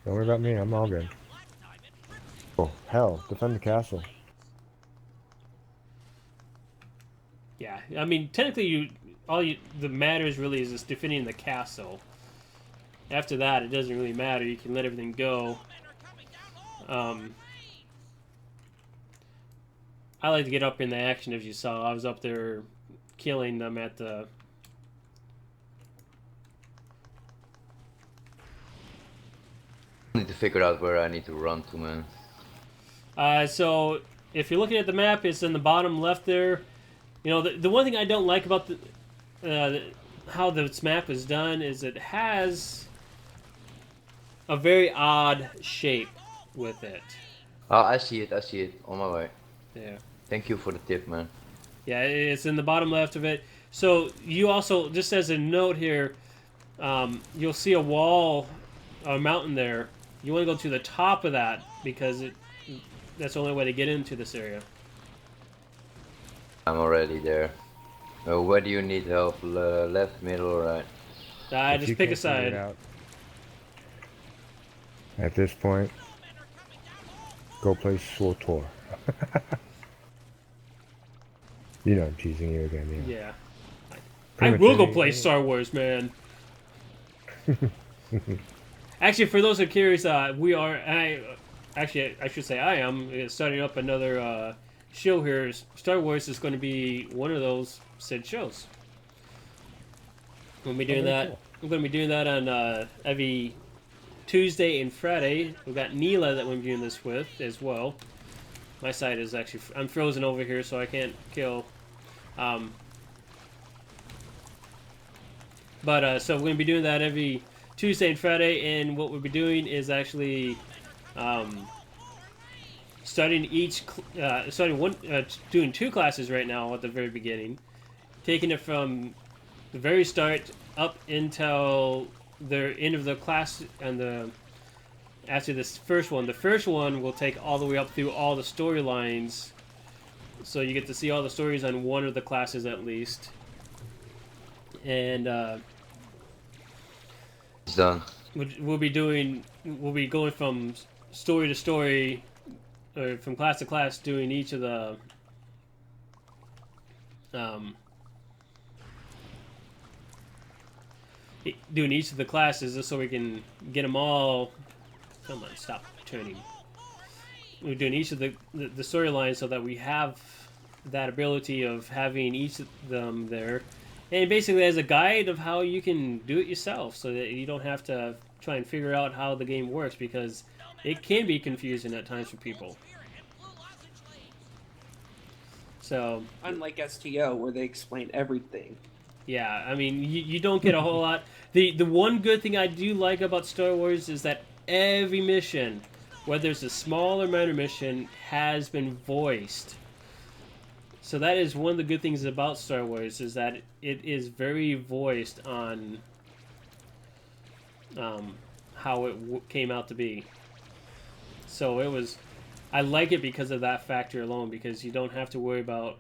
C: Don't worry about me, I'm all good.
F: Black Diamond, Crimson
C: Oh, hell, defend the castle.
A: Yeah, I mean technically the matters really is just defending the castle. After that, it doesn't really matter. You can let everything go.
F: men are coming down low.
A: I like to get up in the action, as you saw. I was up there killing them at the...
E: I need to figure out where I need to run to, man.
A: So, if you're looking at the map, it's in the bottom left there. You know, the one thing I don't like about how this map is done is it has a very odd shape with it.
E: Ah, I see it. I see it. On my way.
A: Yeah.
E: Thank you for the tip, man.
A: Yeah, it's in the bottom left of it. So you also, just as a note here, you'll see a wall, a mountain there. You want to go to the top of that because that's the only way to get into this area.
E: I'm already there. Where do you need help? Left, middle, or right?
C: If
A: Just
C: you
A: pick a
C: can't figure it
A: side.
C: out, at this point, go play SWTOR. You know I'm teasing you again, yeah.
A: Yeah. I
C: Pretty much
A: will go
C: any-
A: play
C: any-
A: Star Wars, man. Actually, for those who are curious, we are. I should say I am starting up another show here. Star Wars is going to be one of those said shows. We'll be doing
C: very
A: that.
C: cool.
A: I'm going to be doing that on every Tuesday and Friday. We've got Neela that we're doing this with as well. My side is actually... I'm frozen over here, so I can't kill. So we're going to be doing that every Tuesday and Friday, and what we'll be doing is actually doing two classes right now at the very beginning, taking it from the very start up until the end of the class, and after this first one. The first one will take all the way up through all the storylines, so you get to see all the stories on one of the classes at least. And
E: It's done.
A: we'll be going from story to story, or from class to class, doing each of the classes, just so we can get them all. Come on, stop turning. We're doing each of the storylines so that we have that ability of having each of them there, and basically as a guide of how you can do it yourself, so that you don't have to try and figure out how the game works, because it can be confusing at times for people. So
B: Unlike STO, where they explain everything.
A: yeah, I mean, you don't get a whole lot. The one good thing I do like about Star Wars is that every mission, whether it's a small or minor mission, has been voiced. So that is one of the good things about Star Wars, is that it is very voiced on how it came out to be. So I like it because of that factor alone, because you don't have to worry about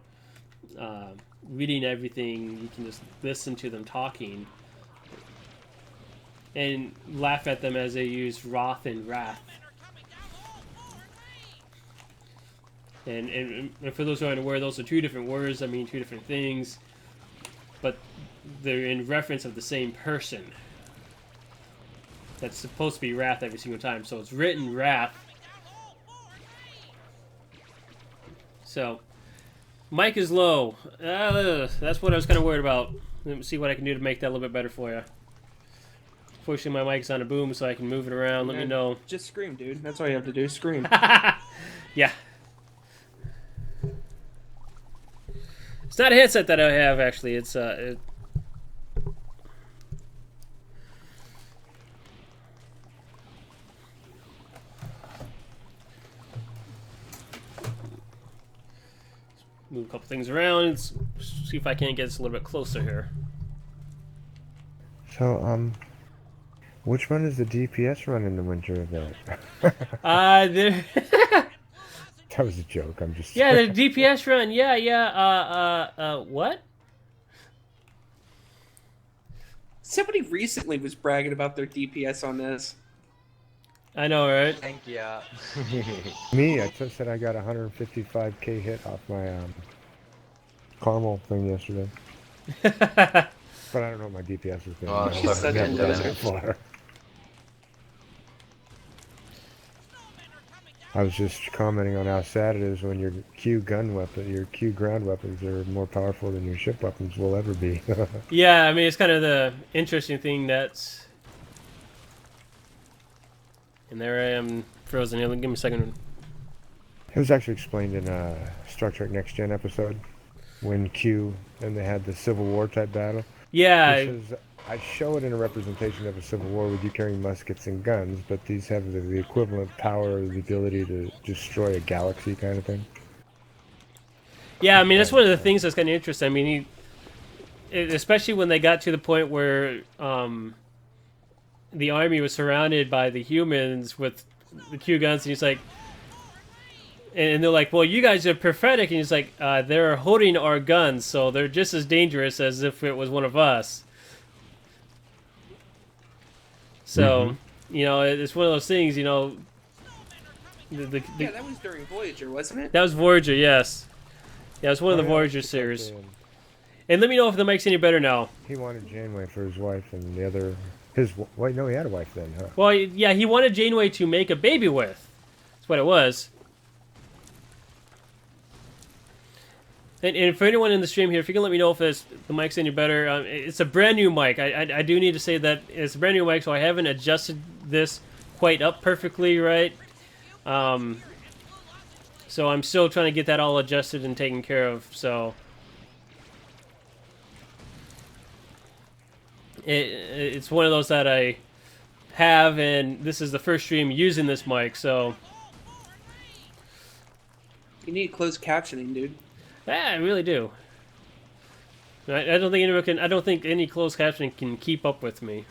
A: reading everything. You can just listen to them talking and laugh at them as they use Roth and Wrath. And for those who aren't aware, those are two different words that mean two different things, but they're in reference of the same person. That's supposed to be Wrath every single time, so it's written Wrath. So, mic is low. That's what I was kind of worried about. Let me see what I can do to make that a little bit better for you. Fortunately, my mic's on a boom, so I can move it around. Let me know.
B: Just scream, dude. That's all you have to do. Scream.
A: Yeah. It's not a headset that I have actually. It's move a couple things around. Let's see if I can't get this a little bit closer here.
C: So, which one is the DPS run in the winter event?
A: There.
C: That was a joke. I'm just.
A: Yeah, the DPS run. Yeah. What?
B: Somebody recently was bragging about their DPS on this.
A: I know, right?
E: Thank you.
C: Me, I just said I got 155k hit off my caramel thing yesterday. But I don't know what my DPS is
E: Oh,
C: going to
B: She's such a loser.
C: far. I was just commenting on how sad it is when your Q gun weapon, your Q ground weapons are more powerful than your ship weapons will ever be.
A: Yeah, I mean, it's kind of the interesting thing that's... And there I am, frozen. Here, give me a second.
C: It was actually explained in a Star Trek Next Gen episode when Q and they had the Civil War type battle.
A: Yeah,
C: I show it in a representation of a civil war with you carrying muskets and guns, but these have the equivalent power, the ability to destroy a galaxy kind of thing.
A: yeah. I mean, that's one of the things that's kind of interesting. I mean, especially when they got to the point where the army was surrounded by the humans with the Q guns, and he's like, and they're like, "Well, you guys are prophetic," and he's like, "They're holding our guns, so they're just as dangerous as if it was one of us." So, you know, it's one of those things, you know.
B: Yeah, that was during Voyager, wasn't it?
A: That was Voyager, yes. Yeah, it was one of the Voyager series. And let me know if the mic's any better now.
C: He wanted Janeway for his wife, and the other, wait, no, he had a wife then, huh?
A: Well, yeah, he wanted Janeway to make a baby with. That's what it was. And for anyone in the stream here, if you can let me know if the mic's any better. It's a brand new mic. I do need to say that it's a brand new mic, so I haven't adjusted this quite up perfectly, right? So I'm still trying to get that all adjusted and taken care of. So it's one of those that I have, and this is the first stream using this mic, so
B: You need closed captioning, dude.
A: yeah, I really do. I don't think anyone can. I don't think any closed captioning can keep up with me.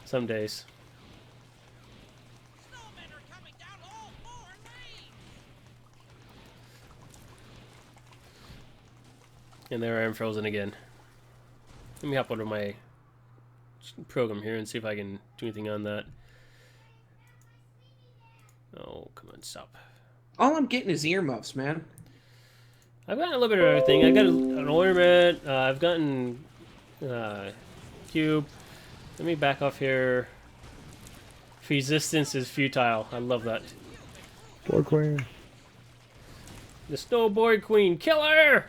A: Some days.
F: Snowmen are coming down all four lanes.
A: And there I am frozen again. Let me hop over to my program here and see if I can do anything on that. Oh, come on, stop.
B: All I'm getting is earmuffs, man.
A: I've gotten a little bit of everything. I got an ornament. I've gotten cube. Let me back off here. Resistance is futile. I love that.
C: Boy Queen.
A: The snowboard queen killer.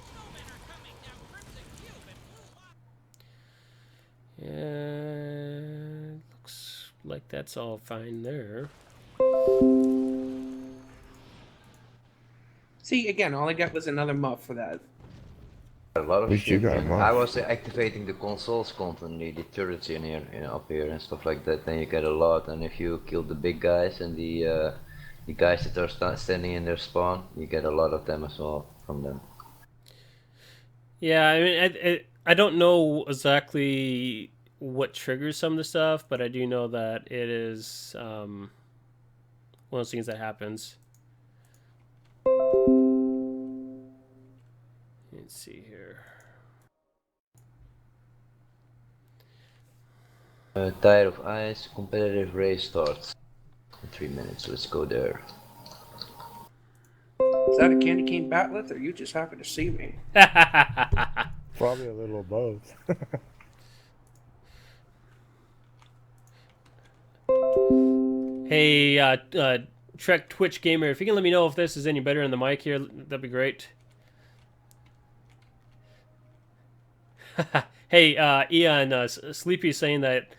F: Snowmen are coming down Crimson Cube and Blue Line.
A: Yeah, looks like that's all fine there.
B: See, again, all I got was another muff for that.
E: A lot of
C: At least you
E: shit.
C: got
E: Man.
C: one.
E: I was activating the consoles constantly, the turrets in here, up here and stuff like that. Then you get a lot, and if you kill the big guys and the guys that are standing in their spawn, you get a lot of them as well from them.
A: Yeah, I mean, I don't know exactly what triggers some of the stuff, but I do know that it is one of those things that happens. Let's see here.
E: Tire of Ice, competitive race starts in 3 minutes. Let's go there.
B: Is that a candy cane batlet, or you just happen to see me?
C: Probably a little of both.
A: Hey, Trek Twitch Gamer, if you can let me know if this is any better in the mic here, that'd be great. Hey, Eon, Sleepy's saying that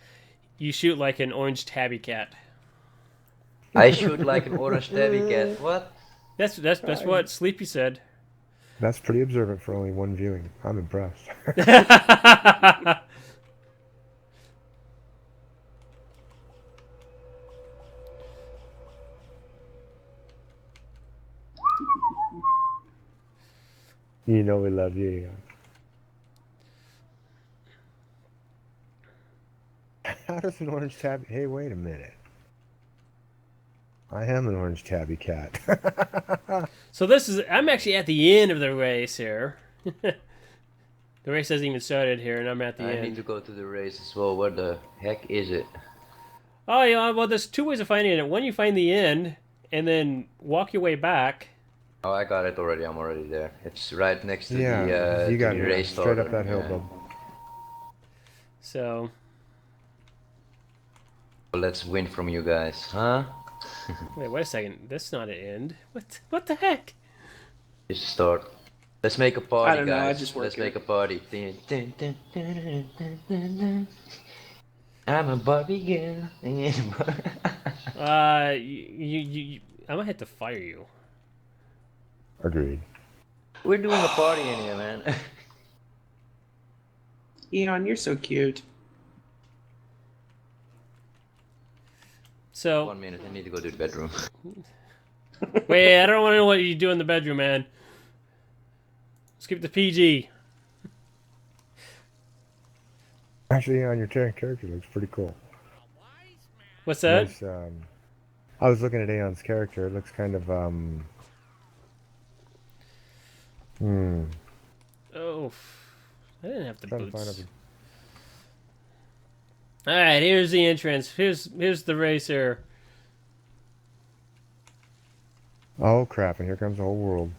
A: You shoot like an orange tabby cat.
E: I shoot like an orange tabby cat. What?
A: That's what Sleepy said.
C: That's pretty observant for only one viewing. I'm impressed. You know we love you. How does an orange tabby... Hey, wait a minute. I am an orange tabby cat.
A: So this is... I'm actually at the end of the race here. The race hasn't even started here, and I'm at the
E: I
A: end.
E: need to go to the race as well. Where the heck is it?
A: Oh, yeah, well, there's two ways of finding it. One, you find the end, and then walk your way back.
E: Oh, I got it already. I'm already there. It's right next to
C: Yeah,
E: the,
C: you got
E: the
C: it.
E: race
C: Straight
E: starter.
C: up that hill,
E: Yeah.
C: bub.
A: So,
E: Well, let's win from you guys, huh?
A: wait a second. That's not an end. What the heck?
E: Just start. Let's make a party,
B: I don't know, I
E: guys.
B: just work
E: Let's
B: here.
E: make a party. Dun, dun, dun, dun, dun, dun, dun. I'm a Barbie girl.
A: I might have to fire you.
C: Agreed.
E: We're doing a party in here, man.
B: Eon, you're so cute.
A: So,
E: 1 minute, I need to go to the bedroom.
A: wait, I don't want to know what you do in the bedroom, man. Skip the PG.
C: Actually, on your character looks pretty cool.
A: What's that?
C: Nice, I was looking at Aeon's character. It looks kind of,
A: Oh, I didn't have the
C: trying to find
A: boots.
C: out.
A: All right, here's the entrance. Here's the racer.
C: Oh crap! And here comes the whole world.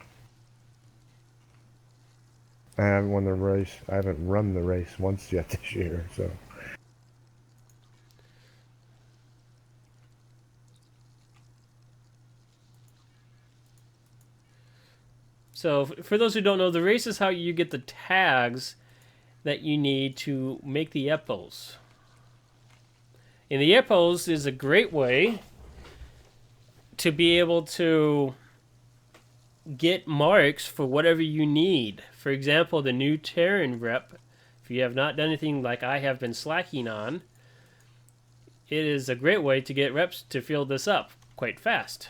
C: I haven't won the race. I haven't run the race once yet this year, so.
A: So, for those who don't know, the race is how you get the tags that you need to make the epos. And the epos is a great way to be able to get marks for whatever you need. For example, the new Terran rep, if you have not done anything like I have been slacking on, it is a great way to get reps to fill this up quite fast.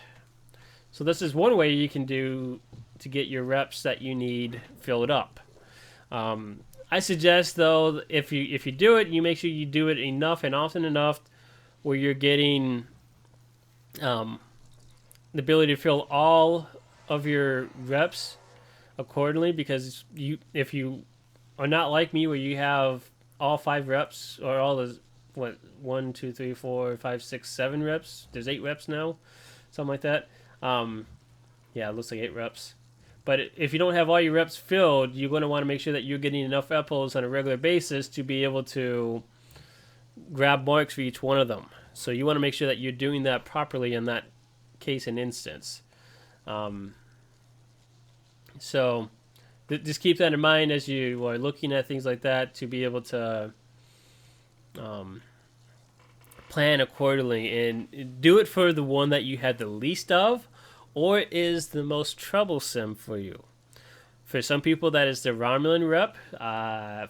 A: So this is one way you can do to get your reps that you need filled up. I suggest though, if you do it, you make sure you do it enough and often enough where you're getting the ability to fill all of your reps accordingly. Because if you are not like me, where you have all 5 reps or all the 1, 2, 3, 4, 5, 6, 7 reps. There's 8 reps now, something like that. Yeah, it looks like 8 reps. But if you don't have all your reps filled, you're going to want to make sure that you're getting enough epos on a regular basis to be able to grab marks for each one of them. So you want to make sure that you're doing that properly in that case and instance. So just keep that in mind as you are looking at things like that, to be able to plan accordingly and do it for the one that you had the least of or is the most troublesome for you. For some people, that is the Romulan rep.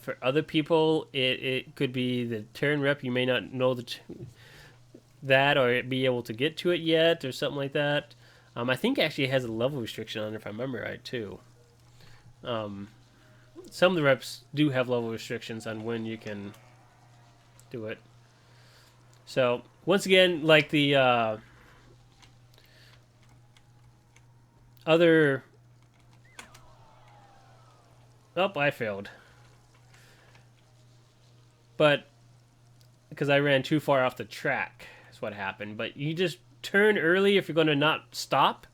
A: For other people, it could be the Terran rep. You may not know that or be able to get to it yet or something like that. I think actually it has a level restriction on it, if I remember right, too. Some of the reps do have level restrictions on when you can do it. So, once again, like the other... Oh, I failed. But, because I ran too far off the track, is what happened. But you just turn early if you're going to not stop.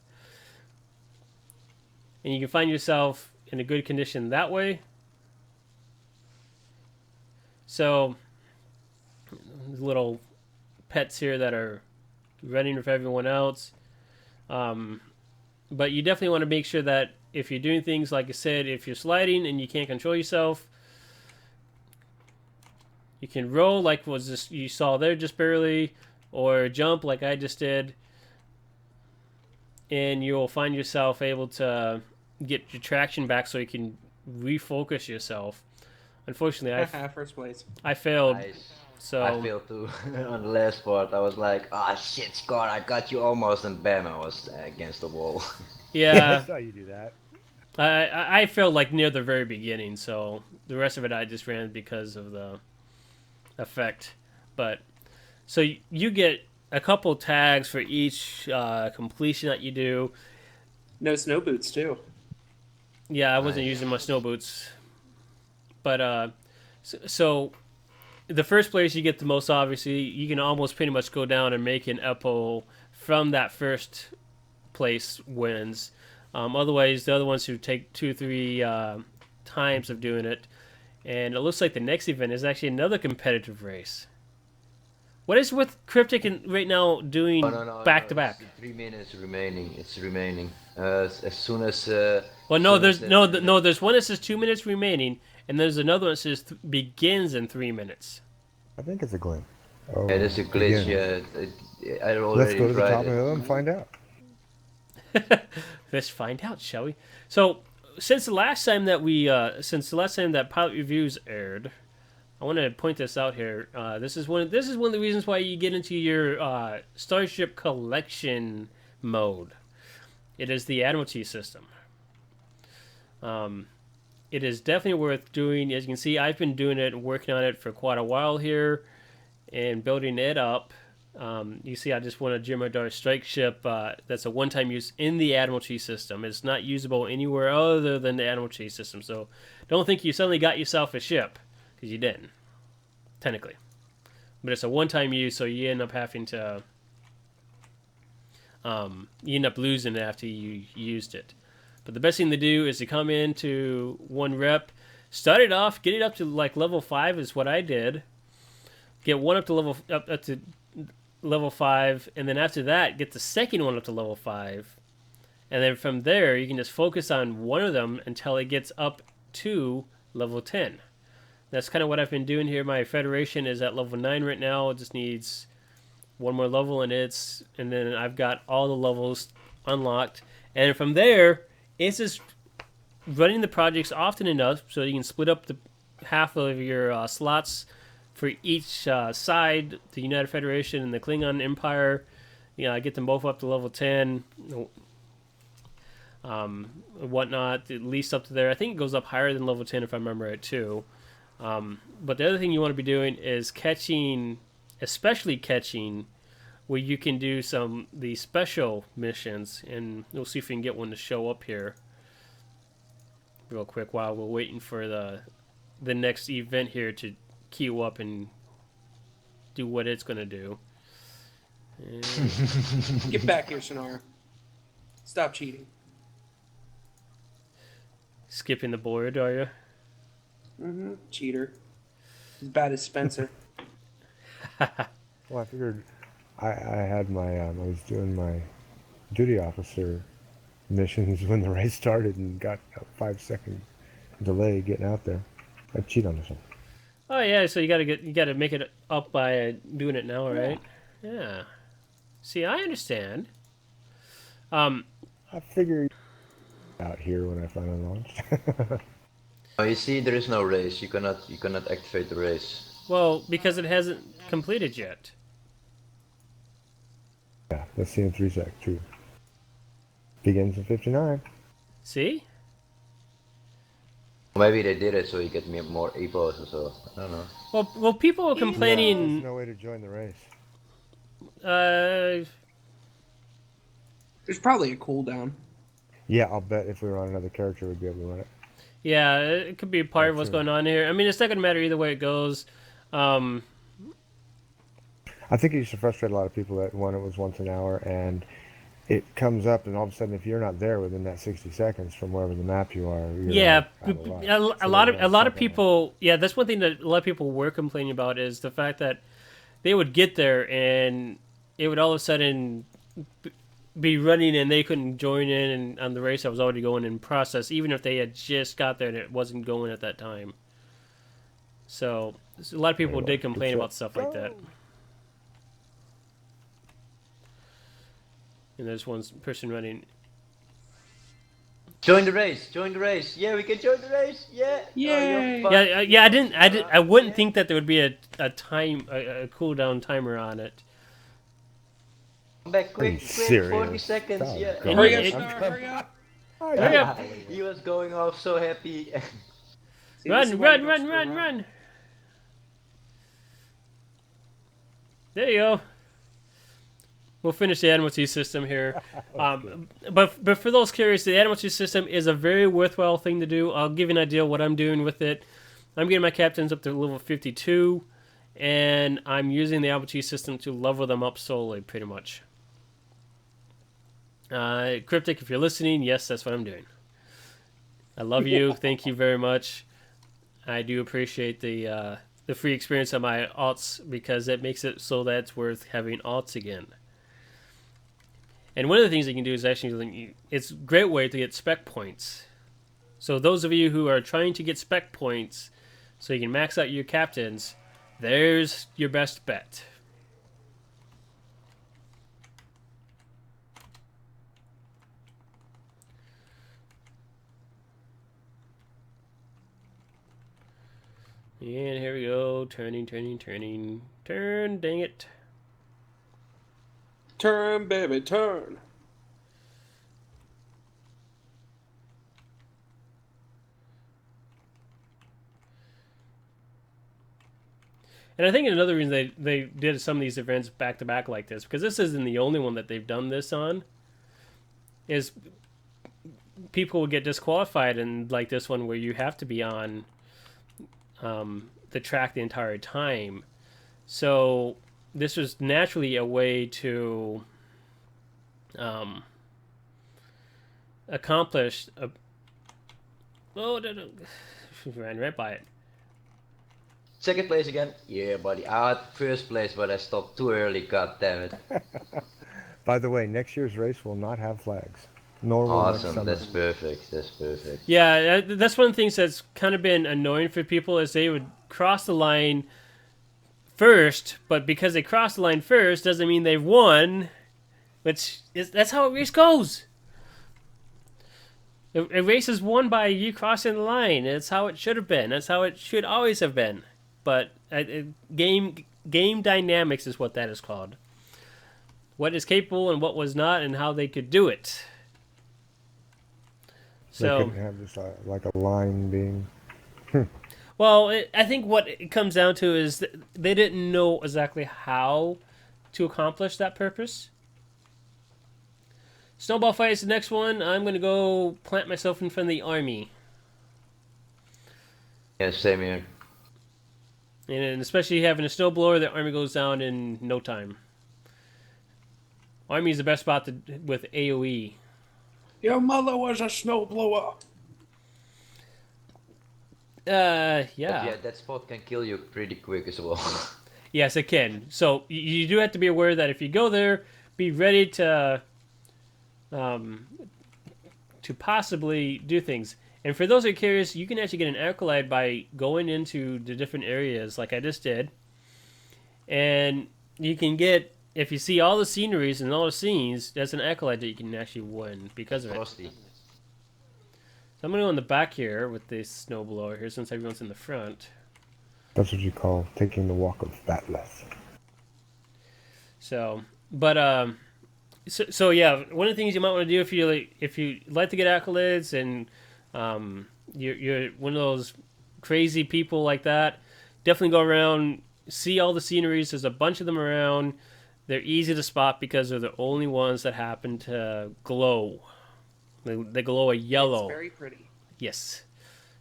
A: And you can find yourself in a good condition that way. So, little pets here that are running with everyone else. But you definitely want to make sure that if you're doing things, like I said, if you're sliding and you can't control yourself, You can roll like was this you saw there just barely, or jump like I just did, and you'll find yourself able to get your traction back so you can refocus yourself. Unfortunately,
B: First place.
A: I failed.
E: Nice.
A: So
E: I failed too on the last part. I was like, ah, shit, Scott, I got you almost, and bam, I was against the wall.
C: I
A: yeah,
C: saw you do that.
A: I failed like near the very beginning. So the rest of it I just ran because of the effect. But so you get a couple tags for each completion that you do.
B: No snow boots too.
A: Yeah, I wasn't
E: Nice.
A: using my snow boots, but so the first place you get the most, obviously you can almost pretty much go down and make an Epo from that first place wins. Otherwise, the other ones who take 2-3 times of doing it, and it looks like the next event is actually another competitive race. What is with Cryptic and right now doing
E: Oh, no,
A: back to
E: no,
A: back?
E: it's 3 minutes remaining. It's remaining. As soon as.
A: Well, no,
E: soon as
A: there's
E: that
A: no,
E: 3 minutes-
A: no. There's one that says 2 minutes remaining, and there's another one that says begins in 3 minutes.
C: I think it's a glitch. Oh,
E: Yeah, there's a glitch.
C: again.
E: Yeah, I already
C: Let's go to the
E: tried
C: top of
E: it.
C: the hill and find out.
A: Let's find out, shall we? So, since the last time that pilot reviews aired, I want to point this out here. This is one of the reasons why you get into your Starship Collection mode. It is the Admiralty system. It is definitely worth doing. As you can see, I've been doing it and working on it for quite a while here, and building it up. You see, I just won a Jemadar strike ship. That's a one-time use in the Admiralty system. It's not usable anywhere other than the Admiralty system. So, don't think you suddenly got yourself a ship, because you didn't, technically. But it's a one-time use, so you end up having to. You end up losing it after you used it. But the best thing to do is to come into one rep, start it off, get it up to like level 5 is what I did. Get one up to level 5, and then after that, get the second one up to level 5. And then from there, you can just focus on one of them until it gets up to level 10. That's kind of what I've been doing here. My Federation is at level 9 right now. It just needs one more level, and then I've got all the levels unlocked. And from there, it's just running the projects often enough so you can split up the half of your slots for each side, the United Federation and the Klingon Empire. Get them both up to level 10, whatnot, at least up to there. I think it goes up higher than level 10 if I remember it too. But the other thing you want to be doing is especially catching, where you can do the special missions, and we'll see if we can get one to show up here real quick while we're waiting for the next event here to queue up and do what it's going to do. And
B: Get back here, Shannara. Stop cheating.
A: skipping the board, are you?
B: Mm-hmm. Cheater. As bad as Spencer.
C: Well, I figured I had my I was doing my duty officer missions when the race started and got a 5-second delay getting out there. I'd cheat on this one.
A: Oh yeah, so you gotta make it up by doing it now, right? Yeah. See, I understand.
C: I figured out here when I finally launched.
E: Oh, you see, there is no race. You cannot activate the race.
A: Well, because it hasn't completed yet.
C: Yeah, let's see in 3 seconds too. Begins in 59.
A: See?
E: Maybe they did it so you get more EPOs or so. I don't know.
A: Well, people are
C: Yeah,
A: complaining.
C: there's no way to join the race.
B: There's probably a cooldown.
C: Yeah, I'll bet if we were on another character, we'd be able to run it.
A: Yeah, it could be a part of what's
C: true.
A: going on here. I mean, it's not gonna matter either way it goes.
C: I think it used to frustrate a lot of people that it was once an hour, and it comes up, and all of a sudden, if you're not there within that 60 seconds from wherever the map you are, you're
A: Yeah,
C: out of luck.
A: a
C: So
A: lot
C: they
A: of
C: gotta suck on
A: people. Yeah, that's one thing that a lot of people were complaining about is the fact that they would get there and it would all of a sudden be running and they couldn't join in and on the race that was already going in process, even if they had just got there and it wasn't going at that time. So a lot of people
C: Anyway,
A: did complain
C: good
A: about
C: shot.
A: stuff like that. And there's one person running.
E: Join the race. Join the race. Yeah, we can join the race. Yeah.
B: Yay.
E: Oh, you're fun.
A: Yeah. I wouldn't think that there would be a cooldown timer on it.
E: Come back
C: Are you
E: quick,
C: serious?
E: 40 seconds.
C: Oh,
E: Yeah.
C: God.
B: Hurry up,
A: It-
B: Star, hurry up.
A: Hurry up.
E: He was going off so happy.
B: See, this is
A: Run,
B: why
A: run,
B: you
A: run,
B: don't
A: run,
B: screw
A: run. There you go. We'll finish the Animal T system here. But for those curious, the Animal T system is a very worthwhile thing to do. I'll give you an idea of what I'm doing with it. I'm getting my captains up to level 52, and I'm using the Animal T system to level them up slowly, pretty much. Cryptic, if you're listening, yes, that's what I'm doing. I love you. Thank you very much. I do appreciate the free experience of my alts because it makes it so that it's worth having alts again. And one of the things you can do is actually, it's a great way to get spec points. So those of you who are trying to get spec points so you can max out your captains, there's your best bet. And here we go. Turning. Turn, dang it.
B: Turn, baby, turn.
A: And I think another reason they did some of these events back to back like this, because this isn't the only one that they've done this on, is people will get disqualified in like this one where you have to be on the track the entire time. So this was naturally a way to accomplish a... Oh, no. Ran right by it.
E: Second place again. Yeah, buddy. First place, but I stopped too early. God damn it.
C: By the way, next year's race will not have flags. Nor will next
E: Awesome.
C: summer.
E: That's perfect. That's perfect.
A: Yeah, that's one of the things that's kind of been annoying for people is they would cross the line first, but because they crossed the line first doesn't mean they've won, that's how a race goes. A race is won by you crossing the line. That's how it should have been. That's how it should always have been. But game dynamics is what that is called. What is capable and what was not, and how they could do it.
C: They
A: So,
C: couldn't have just like a line being.
A: well, I think what it comes down to is that they didn't know exactly how to accomplish that purpose. Snowball fight is the next one. I'm going to go plant myself in front of the army.
E: Yeah, same here.
A: And especially having a snowblower, the army goes down in no time. Army is the best spot with AoE.
B: Your mother was a snowblower.
A: Yeah.
E: But yeah, that spot can kill you pretty quick as well.
A: Yes, it can. So you do have to be aware that if you go there, be ready to possibly do things. And for those who are curious, you can actually get an accolade by going into the different areas like I just did. And you can get, if you see all the sceneries and all the scenes, that's an accolade that you can actually win because of it.
E: Frosty.
A: So I'm going to go in the back here with this snowblower here since everyone's in the front.
C: That's what you call taking the walk of batless.
A: So, but so yeah, one of the things you might want to do if you like to get accolades and you're one of those crazy people like that, definitely go around, see all the sceneries. There's a bunch of them around. They're easy to spot because they're the only ones that happen to glow. They glow a yellow.
B: It's very pretty.
A: Yes.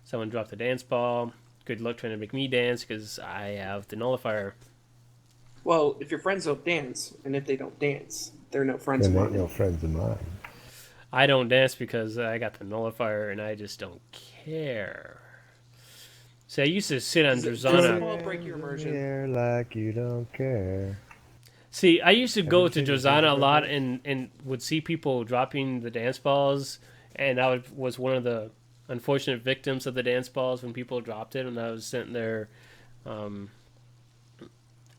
A: Someone dropped a dance ball. Good luck trying to make me dance because I have the nullifier.
B: Well, if your friends don't dance, and if they don't dance, they're no friends
C: Then
B: of
C: ain't
B: mine.
C: no friends of mine.
A: I don't dance because I got the nullifier and I just don't care. See, I used to sit on
B: Does
A: Drazana.
B: it break your immersion?
C: Here like you don't care.
A: See, I used to go to
C: you seen the
A: Drazana a
C: Gingerbread
A: lot
C: Man?
A: and would see people dropping the dance balls, and I was one of the unfortunate victims of the dance balls when people dropped it, and I was sitting there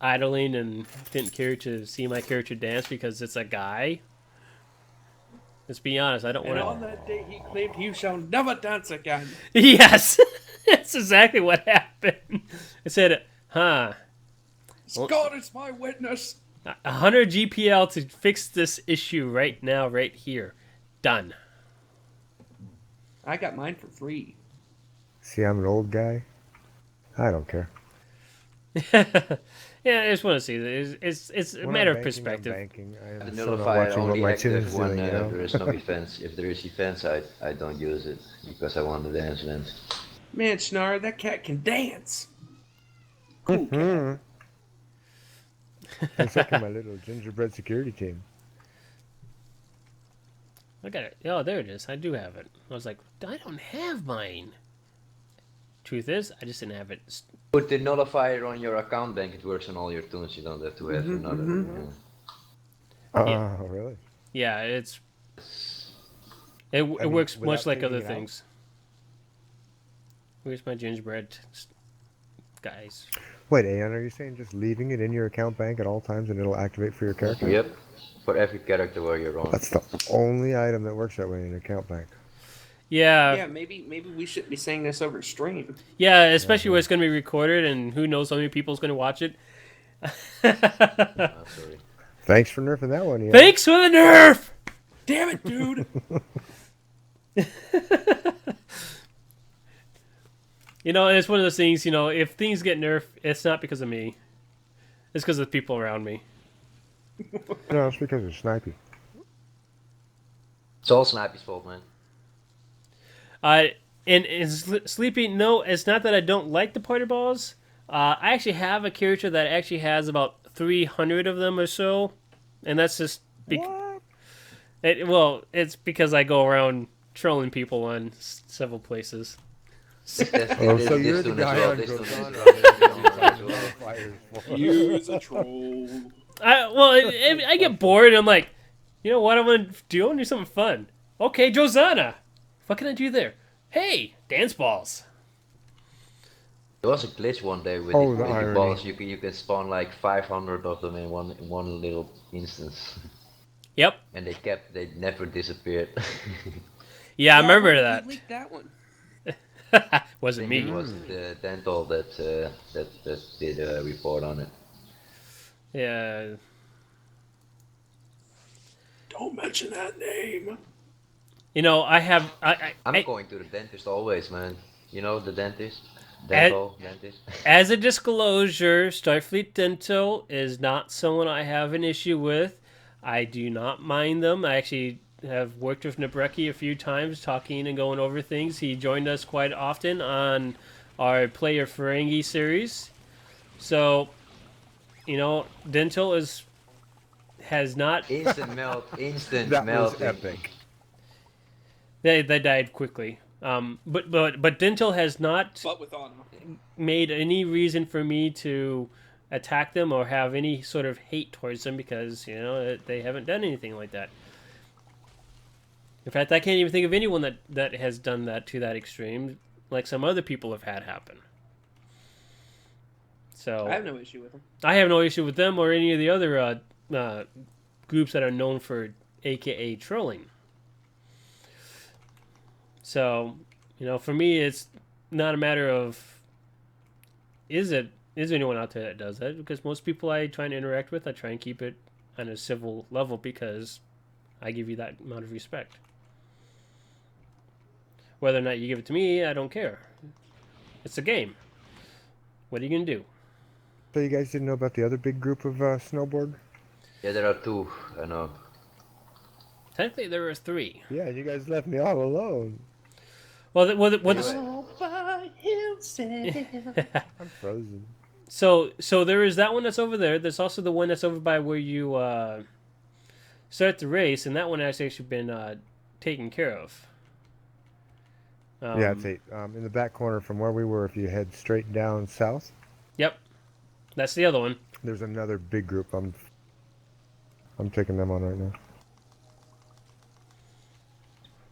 A: idling and didn't care to see my character dance because it's a guy. Let's be honest, I don't
B: And
A: want
B: on that day he claimed he shall never dance again.
A: to. Yes, that's exactly what happened. I said, "Huh,
B: God is my witness.
A: 100 GPL to fix this issue right now, right here, done."
B: I got mine for free.
C: See, I'm an old guy. I don't care.
A: Yeah, I just want to see that. It's a
C: When
A: matter
C: I'm
A: of
C: banking,
A: perspective.
C: I'm banking. I
E: The
C: am still not
E: nullifier
C: watching what
E: only
C: my chin
E: active
C: is
E: when
C: doing, you know?
E: there is no defense. If there is defense, I don't use it because I want the dance lens.
B: Man, Schnar, that cat can dance. Cool cat.
C: And so can my little gingerbread security team.
A: Look at it. Oh, there it is. I do have it. I was like, I don't have mine. Truth is, I just didn't have it.
E: Put the nullifier on your account bank, it works on all your tunes, you don't have to have another.
C: Oh,
A: Yeah.
C: really?
A: Yeah, it
C: mean,
A: works
C: without
A: much like
C: taking
A: other
C: it out?
A: things. Where's my gingerbread guys?
C: Wait, Aeon, are you saying just leaving it in your account bank at all times and it'll activate for your character?
E: Yep, for every character where you're on.
C: That's the only item that works that way in an account bank.
B: Yeah, maybe we should be saying this over stream.
A: Yeah, especially when it's going to be recorded and who knows how many people's going to watch it.
E: Sorry.
C: Thanks for nerfing that one, Aeon.
A: Thanks for the nerf!
B: Damn it, dude!
A: You know, it's one of those things, you know, if things get nerfed, it's not because of me. It's because of the people around me.
C: No, it's because it's snipey.
E: It's all Snappy's fault, man.
A: Sleepy, no, it's not that I don't like the party balls. I actually have a character that actually has about 300 of them or so. And that's just...
C: What?
A: It's because I go around trolling people on several places.
C: Oh, so you're the
E: tune
C: guy
E: as well,
C: on
E: this tune
C: Groton
E: as well.
B: Use a troll.
A: I get bored and I'm like, you know what I want to do? I want to do something fun. Okay, Josana. What can I do there? Hey, dance balls.
E: There was a glitch one day with,
C: Oh,
E: the,
C: the
E: with the
C: irony.
E: balls. You can spawn like 500 of them in one little instance,
A: Yep.
E: and they never disappeared.
A: Yeah, I remember that.
B: Who leaked that one?
A: Wasn't
E: It
A: me.
E: wasn't Dental that did a report on it.
A: Yeah.
B: Don't mention that name.
A: You know, I'm
E: I'm going to the dentist always, man. You know the dentist, dentist.
A: As a disclosure, Starfleet Dental is not someone I have an issue with. I do not mind them. I actually have worked with Nabrecki a few times, talking and going over things. He joined us quite often on our Player Ferengi series. So, you know, Dental has not...
E: Instant melt, instant
C: That was
E: melting.
C: epic.
A: They died quickly. But Dental has not
B: But with honor.
A: made any reason for me to attack them or have any sort of hate towards them because, you know, they haven't done anything like that. In fact, I can't even think of anyone that has done that to that extreme, like some other people have had happen. So
B: I have no issue with them.
A: I have no issue with them or any of the other groups that are known for AKA trolling. So, you know, for me, it's not a matter of is there anyone out there that does that? Because most people I try and interact with, I try and keep it on a civil level because I give you that amount of respect. Whether or not you give it to me, I don't care. It's a game. What are you going to do?
C: So you guys didn't know about the other big group of snowboard?
E: Yeah, there are two. I know.
A: Technically, there are 3.
C: Yeah, you guys left me all alone.
A: Well,
C: I'm frozen.
A: So there is that one that's over there. There's also the one that's over by where you start the race, and that one has actually been taken care of.
C: Yeah, it's in the back corner from where we were. If you head straight down south,
A: Yep, that's the other one.
C: there's another big group. I'm taking them on right now.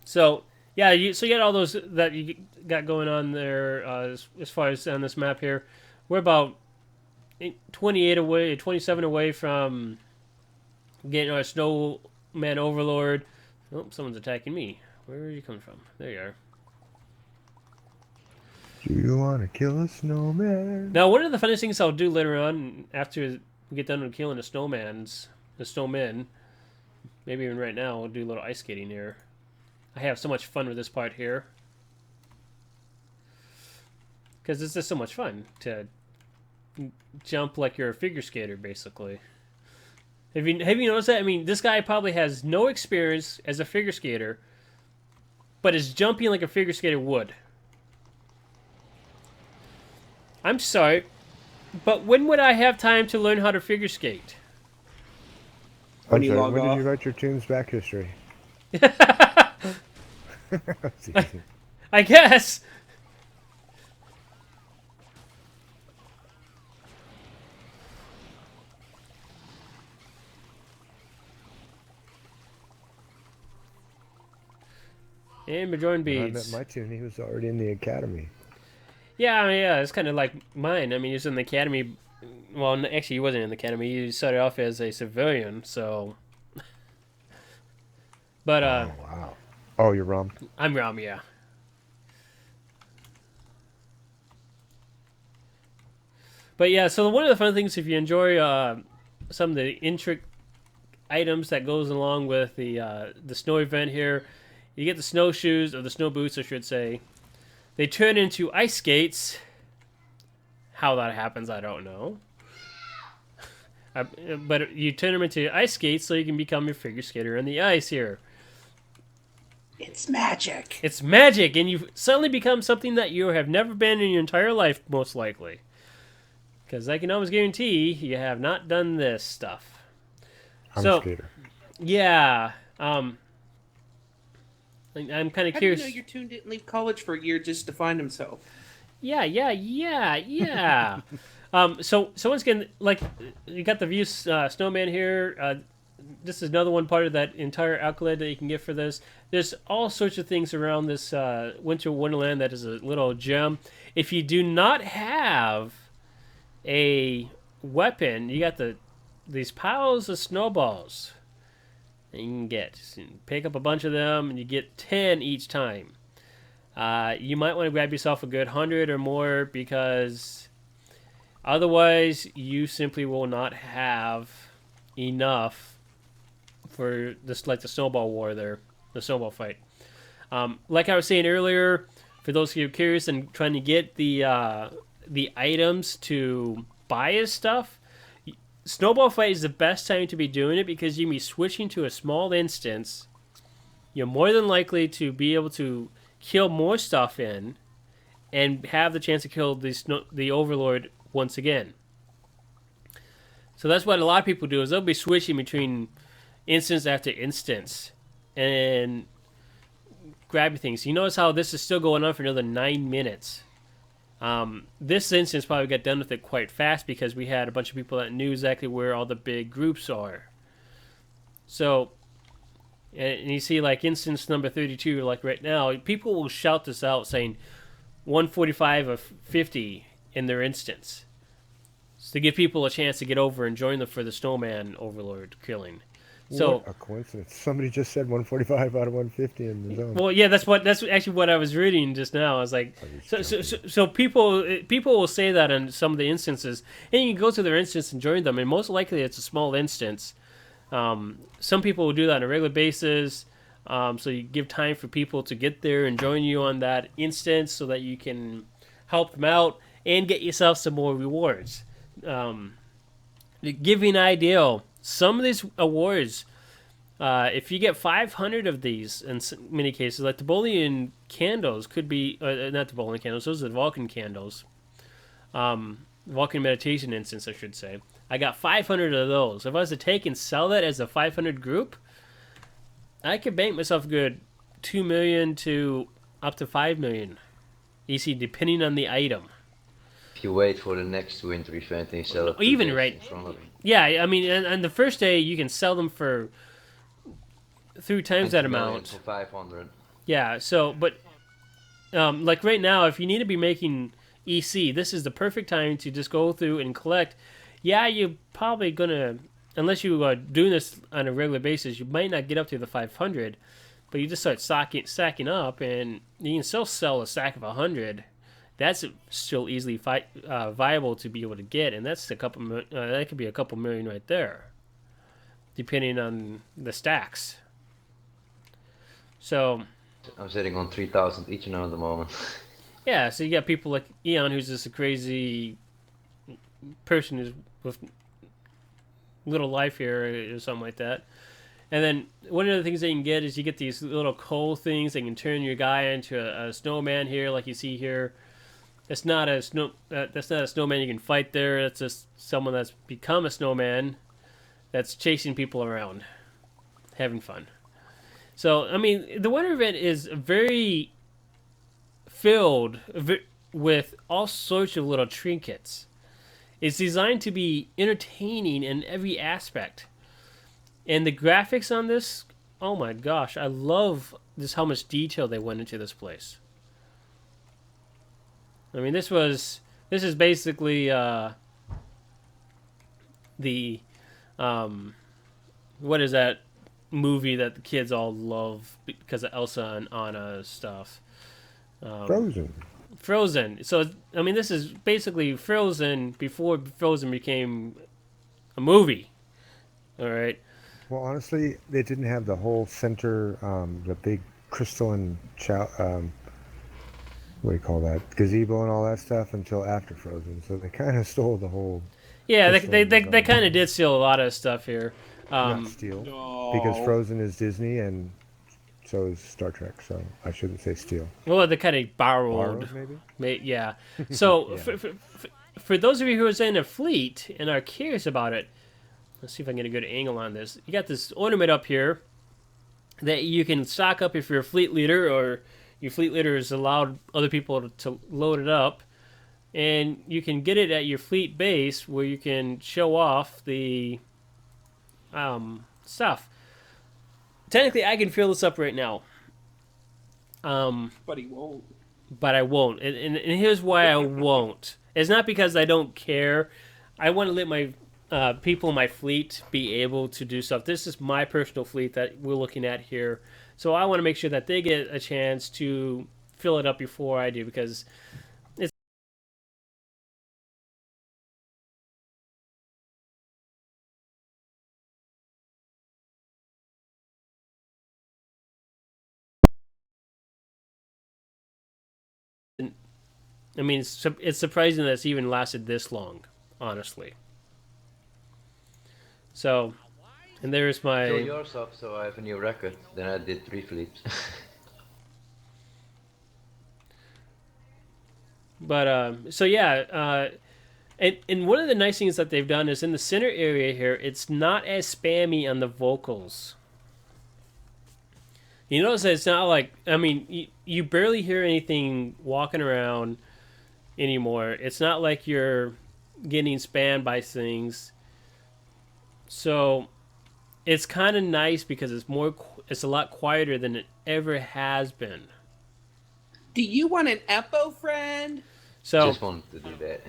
A: So yeah, you got all those that you got going on there as far as on this map here. we're about 28 away, 27 away from getting our snowman overlord. Oh, someone's attacking me. Where are you coming from? There you are.
C: Do you want to kill a snowman?
A: Now, one of the funniest things I'll do later on, after we get done with killing the snowmen, maybe even right now, we'll do a little ice skating here. I have so much fun with this part here. Because it's just so much fun to jump like you're a figure skater, basically. Have you noticed that? I mean, this guy probably has no experience as a figure skater, but is jumping like a figure skater would. I'm sorry, but when would I have time to learn how to figure skate?
B: When
C: I'm
B: you
C: sorry,
B: log
C: when
B: off.
C: did you write your TeamSpeak history? That's easy.
A: I guess. And Bajoran
C: When I met
A: beads.
C: my tune, he was already in the academy.
A: Yeah, I mean, yeah, it's kind of like mine. I mean, he was in the academy. Well, actually, he wasn't in the academy. He started off as a civilian, so. But
C: Oh, wow. Oh, you're wrong.
A: I'm Ram, yeah. But yeah, so one of the fun things, if you enjoy some of the intricate items that goes along with the snow event here, you get the snowshoes, or the snow boots, I should say. They turn into ice skates. How that happens, I don't know. But you turn them into ice skates so you can become your figure skater on the ice here.
B: It's magic.
A: It's magic, and you suddenly become something that you have never been in your entire life, most likely. Because I can almost guarantee you have not done this stuff.
C: I'm a skater.
A: Yeah. I'm kind of
B: How do you
A: curious.
B: know your tune didn't leave college for a year just to find himself?
A: Yeah. So once again, like, you got the View Snowman here. This is another one part of that entire accolade that you can get for this. There's all sorts of things around this Winter Wonderland that is a little gem. If you do not have a weapon, you got these piles of snowballs that you can get. So you pick up a bunch of them, and you get 10 each time. You might want to grab yourself a good 100 or more, because otherwise you simply will not have enough for this, like the snowball war there, the snowball fight. Like I was saying earlier, for those of you curious and trying to get the items to buy his stuff, snowball fight is the best time to be doing it, because you can be switching to a small instance. You're more than likely to be able to kill more stuff in, and have the chance to kill the Overlord once again. So that's what a lot of people do, is they'll be switching between instance after instance and grabbing things. You notice how this is still going on for another 9 minutes. This instance probably got done with it quite fast, because we had a bunch of people that knew exactly where all the big groups are. So, and you see, like, instance number 32, like right now, people will shout this out saying 145 of 50 in their instance, so to give people a chance to get over and join them for the Snowman Overlord killing. So,
C: what a coincidence. Somebody just said 145 out of 150 in the zone.
A: well, yeah, that's actually what I was reading just now. I was like, so people will say that in some of the instances, and you can go to their instance and join them, and most likely it's a small instance. Some people will do that on a regular basis, so you give time for people to get there and join you on that instance, so that you can help them out and get yourself some more rewards. To give you an idea, some of these awards, if you get 500 of these, in many cases, like the Bolian candles could be, not the Bolian candles, those are the Vulcan candles. Vulcan meditation instance, I should say. I got 500 of those. If I was to take and sell that as a 500 group, I could bank myself a good 2 million to up to 5 million. EC, depending on the item.
E: If you wait for the next winter event and you sell it
A: Even
E: in
A: right.
E: front of you.
A: Yeah, I mean, and the first day you can sell them for 3 times that
E: 20 million
A: amount.
E: For 500.
A: Yeah, so, but, like right now, if you need to be making EC, this is the perfect time to just go through and collect. Yeah, you're probably gonna, unless you are doing this on a regular basis, you might not get up to the 500, but you just start stacking up, and you can still sell a stack of 100. That's still easily viable to be able to get, and that's that could be a couple million right there, depending on the stacks. So
E: I'm sitting on 3,000 each now at the moment.
A: yeah, so you got people like Eon, who's just a crazy person who's with little life here or something like that. And then one of the things they can get is you get these little coal things. They can turn your guy into a snowman here, like you see here. That's not a snowman you can fight there. That's just someone that's become a snowman that's chasing people around, having fun. So, I mean, the winter event is very filled with all sorts of little trinkets. It's designed to be entertaining in every aspect. And the graphics on this, oh my gosh, I love just how much detail they went into this place. I mean, this is basically the what is that movie that the kids all love because of Elsa and Anna stuff?
C: Frozen.
A: Frozen. So, I mean, this is basically Frozen before Frozen became a movie. All right.
C: Well, honestly, they didn't have the whole center, the big crystalline, what do you call that, gazebo and all that stuff until after Frozen. So they kind of stole the whole.
A: Yeah, they kind of did steal a lot of stuff here.
C: Not steal, because Frozen is Disney and so is Star Trek. So I shouldn't say steal.
A: Well, they kind of borrowed.
C: Maybe.
A: Yeah. So
C: Yeah.
A: For those of you who are in a fleet and are curious about it, let's see if I can get a good angle on this. You got this ornament up here that you can stock up if you're a fleet leader, or your fleet leader has allowed other people to load it up. And you can get it at your fleet base where you can show off the stuff. Technically, I can fill this up right now.
B: But he won't.
A: But I won't. And here's why I won't. It's not because I don't care. I want to let my people in my fleet be able to do stuff. This is my personal fleet that we're looking at here. So I want to make sure that they get a chance to fill it up before I do, because it's I mean, it's surprising that it's even lasted this long, honestly. So, and there's
E: Fill
A: my...
E: yours up so I have a new record. Then I did 3 flips.
A: But, so yeah, and one of the nice things that they've done is in the center area here, it's not as spammy on the vocals. You notice that it's not like, I mean, you barely hear anything walking around anymore. It's not like you're getting spammed by things. So it's kind of nice because it's a lot quieter than it ever has been.
B: Do you want an Epo friend?
A: So
E: Just wanted to do that.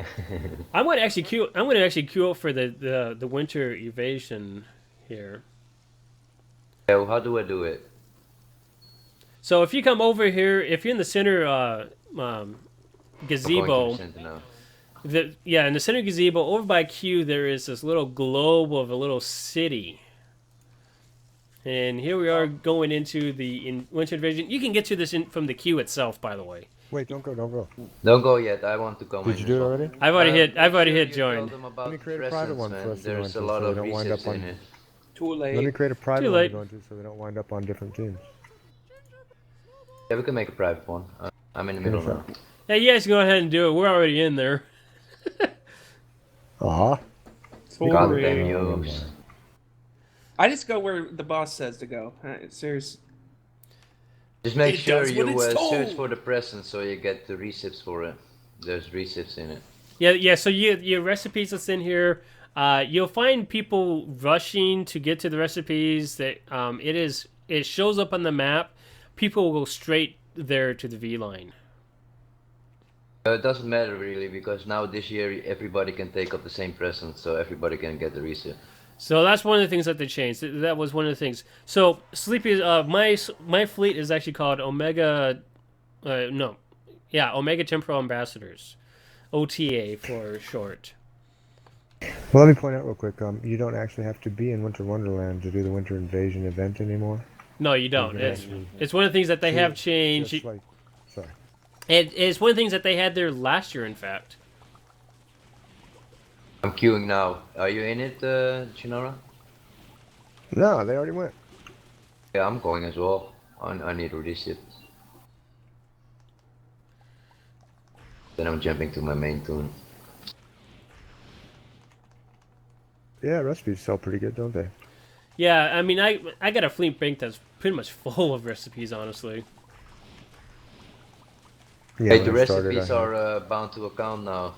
A: I'm going to actually queue up for the winter evasion here.
E: Yeah, well, how do I do it?
A: So if you come over here, if you're in the center
E: I'm
A: gazebo,
E: going to the center now.
A: in the center gazebo over by Q, there is this little globe of a little city. And here we are going into the winter invasion. You can get to this from the queue itself, by the way.
C: Wait, don't go, don't go.
E: Don't go yet. I want to come in.
C: Did you do it already?
A: I've already hit
E: You
A: join.
E: told them about
C: Let me create a private
E: presents,
C: one
E: man.
C: for us to go
E: There's
C: into
E: a lot
C: so we
E: of
C: don't wind up
E: resets
C: on.
E: in it.
B: Too late.
C: Let me create a private
A: Too
C: one
A: late.
C: to go into so we don't wind up on different teams.
E: Yeah, we can make a private one. I'm in the middle now.
A: Yeah, you guys go ahead and do it. We're already in there.
C: Aw.
E: God
B: For
E: damn
B: real.
E: you.
B: I just go where the boss says to go. Serious.
E: Just make
B: It
E: sure
B: does what
E: you
B: it's
E: search
B: told.
E: for the present so you get the receipts for it. There's receipts in it.
A: Yeah. So your recipes that's in here. You'll find people rushing to get to the recipes. That it shows up on the map. People will go straight there to the V line.
E: It doesn't matter really because now this year everybody can take up the same present, so everybody can get the reset.
A: So that's one of the things that they changed. That was one of the things. So Sleepy, my fleet is actually called Omega. No, yeah, Omega Temporal Ambassadors, OTA for short.
C: Well, let me point out real quick. You don't actually have to be in Winter Wonderland to do the Winter Invasion event anymore.
A: No, you don't. It's one of the things that they have changed.
C: Just like, sorry.
A: It's one of the things that they had there last year, in fact.
E: I'm queuing now. Are you in it, Chinara?
C: No, they already went.
E: Yeah, I'm going as well. I need to reset. Then I'm jumping to my main tune.
C: Yeah, recipes sell pretty good, don't they?
A: Yeah, I mean, I got a fleet bank that's pretty much full of recipes, honestly.
C: Yeah,
E: Hey,
C: when
E: the
C: I started,
E: recipes
C: I had-
E: are bound to account now.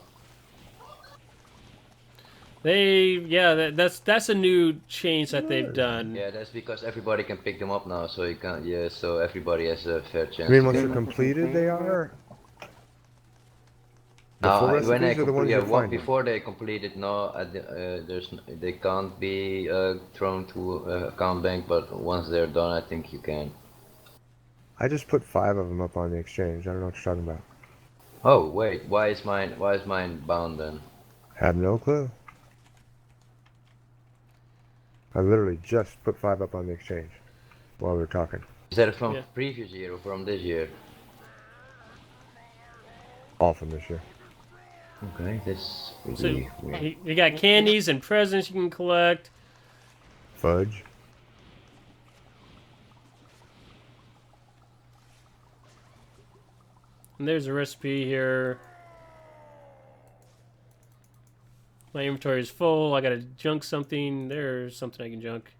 A: That's a new change that they've done.
E: Yeah, that's because everybody can pick them up now, so you can't. Yeah, so everybody has a fair chance.
C: I mean,
E: to
C: once
E: get
C: they're
E: them.
C: completed, they are. The
E: Now,
C: full
E: when I
C: recipes are the ones
E: yeah,
C: you're finding.
E: before they completed, no, they can't be thrown to account bank, but once they're done, I think you can.
C: I just put 5 of them up on the exchange. I don't know what you're talking about.
E: Oh wait, why is mine bound then?
C: Have no clue. I literally just put 5 up on the exchange while we were talking.
E: Is that from
A: Yeah.
E: previous year or from this year?
C: All from this year.
E: Okay, that's
A: So
E: really weird.
A: you got candies and presents you can collect.
C: Fudge.
A: And there's a recipe here. My inventory is full. I gotta junk something. There's something I can junk.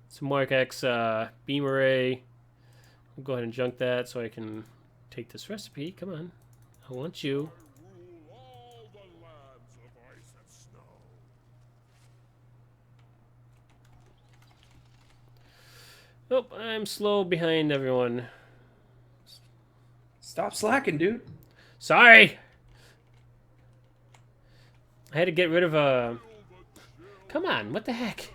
A: Some Mark X beam array. I'll go ahead and junk that so I can take this recipe. Come on. I want you.
F: Rule all the lands of ice and snow.
A: Oh, I'm slow behind everyone.
B: Stop slacking, dude.
A: Sorry! I had to get rid of a... Come on, what the heck?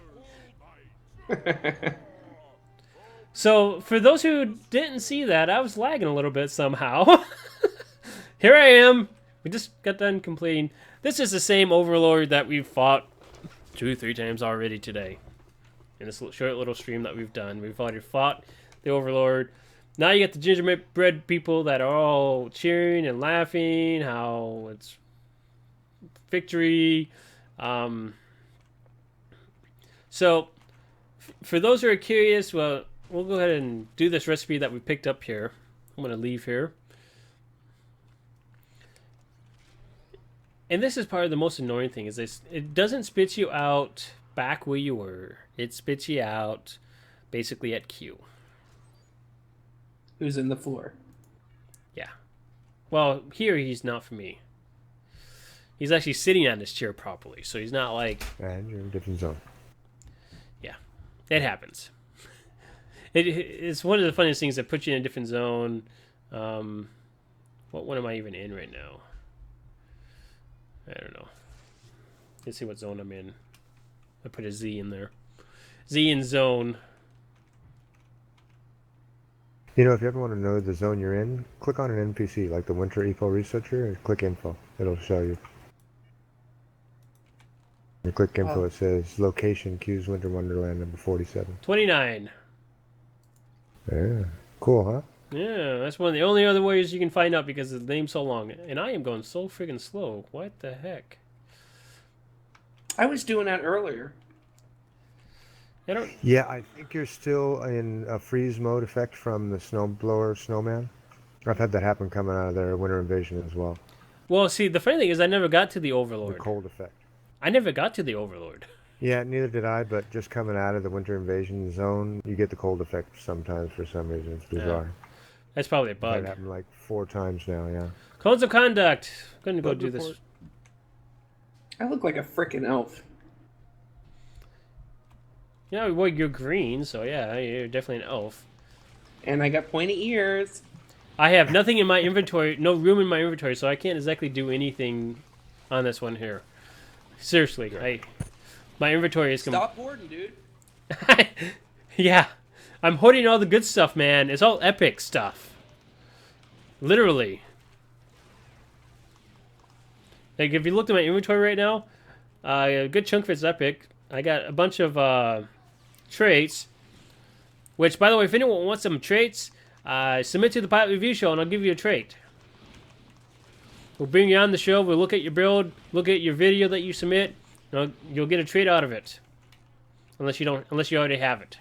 A: So, for those who didn't see that, I was lagging a little bit somehow. Here I am. We just got done completing. This is the same Overlord that we've fought 2-3 times already today. In this short little stream that we've done. We've already fought the Overlord. Now you got the gingerbread people that are all cheering and laughing. How it's victory. So, for those who are curious, well, we'll go ahead and do this recipe that we picked up here. I'm going to leave here. And this is part of the most annoying thing is this. It doesn't spit you out back where you were. It spits you out basically at Q.
B: Who's in the floor?
A: Yeah. Well, here he's not for me. He's actually sitting on his chair properly, so he's not like...
C: And you're in a different zone.
A: Yeah. It happens. It's one of the funniest things that puts you in a different zone. What one am I even in right now? I don't know. Let's see what zone I'm in. I put a Z in there. Z in zone.
C: You know, if you ever want to know the zone you're in, click on an NPC, like the Winter Eco Researcher, and click Info. It'll show you. You click Info, it says Location, Q's Winter Wonderland, number 47.
A: 29.
C: Yeah. Cool, huh?
A: Yeah, that's one of the only other ways you can find out because the name's so long. And I am going so friggin' slow. What the heck?
B: I was doing that earlier.
A: I don't...
C: Yeah, I think you're still in a freeze mode effect from the snowblower snowman. I've had that happen coming out of their Winter Invasion as well.
A: Well, see, the funny thing is I never got to the
C: The
A: Overlord.
C: cold effect.
A: I never got to the Overlord.
C: Yeah, neither did I, but just coming out of the Winter Invasion zone, you get the cold effect sometimes for some reason. It's bizarre.
A: That's probably a
C: That
A: bug.
C: happened like 4 times now, yeah.
A: Codes of conduct. I'm going to go
C: Bug
A: do this.
C: report.
B: I look like a frickin' elf.
A: Yeah, well, you're green, so yeah, you're definitely an elf.
B: And I got pointy ears.
A: I have nothing in my inventory, no room in my inventory, so I can't exactly do anything on this one here. Seriously, my inventory is
B: Stop hoarding, dude.
A: Yeah, I'm hoarding all the good stuff, man. It's all epic stuff. Literally. Like, if you looked at my inventory right now, a good chunk of it's epic. I got a bunch of traits, which, by the way, if anyone wants some traits, submit to the Pilot Review Show, and I'll give you a trait. We'll bring you on the show. We'll look at your build, look at your video that you submit. You'll get a trait out of it, unless you already have it.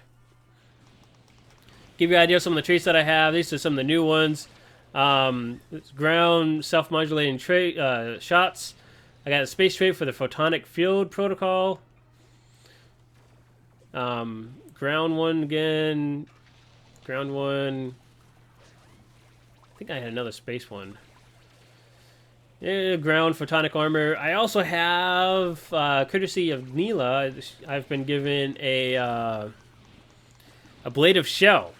A: Give you an idea of some of the traits that I have. These are some of the new ones. Ground self-modulating trait shots. I got a space trait for the photonic field protocol. Ground one again. Ground one. I think I had another space one. Yeah, ground photonic armor. I also have, courtesy of Neela, I've been given a blade of shell.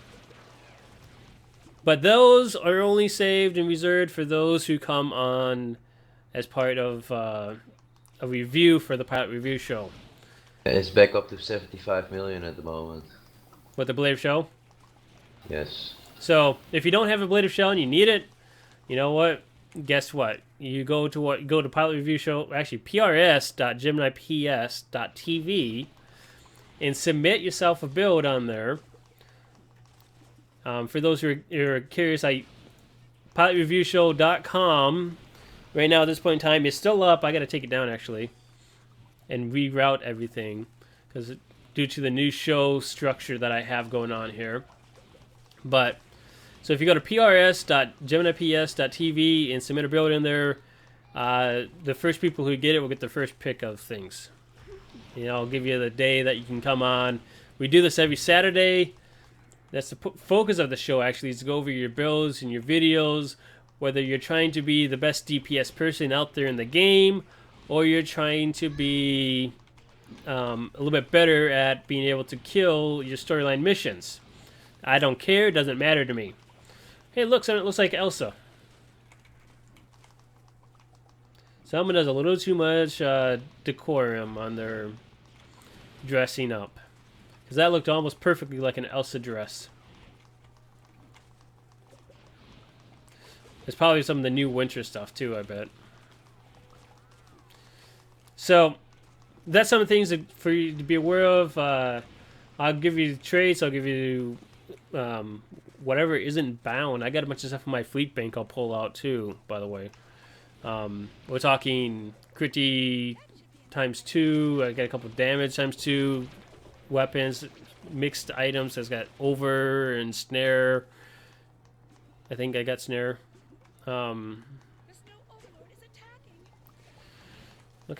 A: But those are only saved and reserved for those who come on as part of a review for the Pilot Review Show.
E: It's back up to 75 million at the moment.
A: With the blade of shell?
E: Yes.
A: So, if you don't have a blade of shell and you need it, you know what? Guess what? You go to Pilot Review Show, actually prs.geminips.tv, and submit yourself a build on there. For those who are curious, pilotreviewshow.com right now at this point in time is still up. I got to take it down actually and reroute everything because due to the new show structure that I have going on here. But so if you go to prs.geminips.tv and submit a build in there, the first people who get it will get the first pick of things. You know, I'll give you the day that you can come on. We do this every Saturday. That's the focus of the show, actually, is to go over your builds and your videos, whether you're trying to be the best DPS person out there in the game, or you're trying to be a little bit better at being able to kill your storyline missions. I don't care. It doesn't matter to me. Hey, look, it looks like Elsa. Someone does a little too much decorum on their dressing up. Because that looked almost perfectly like an Elsa dress. It's probably some of the new winter stuff too, I bet. So, that's some of the things for you to be aware of. I'll give you traits, I'll give you whatever isn't bound. I got a bunch of stuff in my fleet bank I'll pull out too, by the way. We're talking Critty ×2, I got a couple damage ×2. Weapons, mixed items. Has got over and snare. I think I got snare. Okay,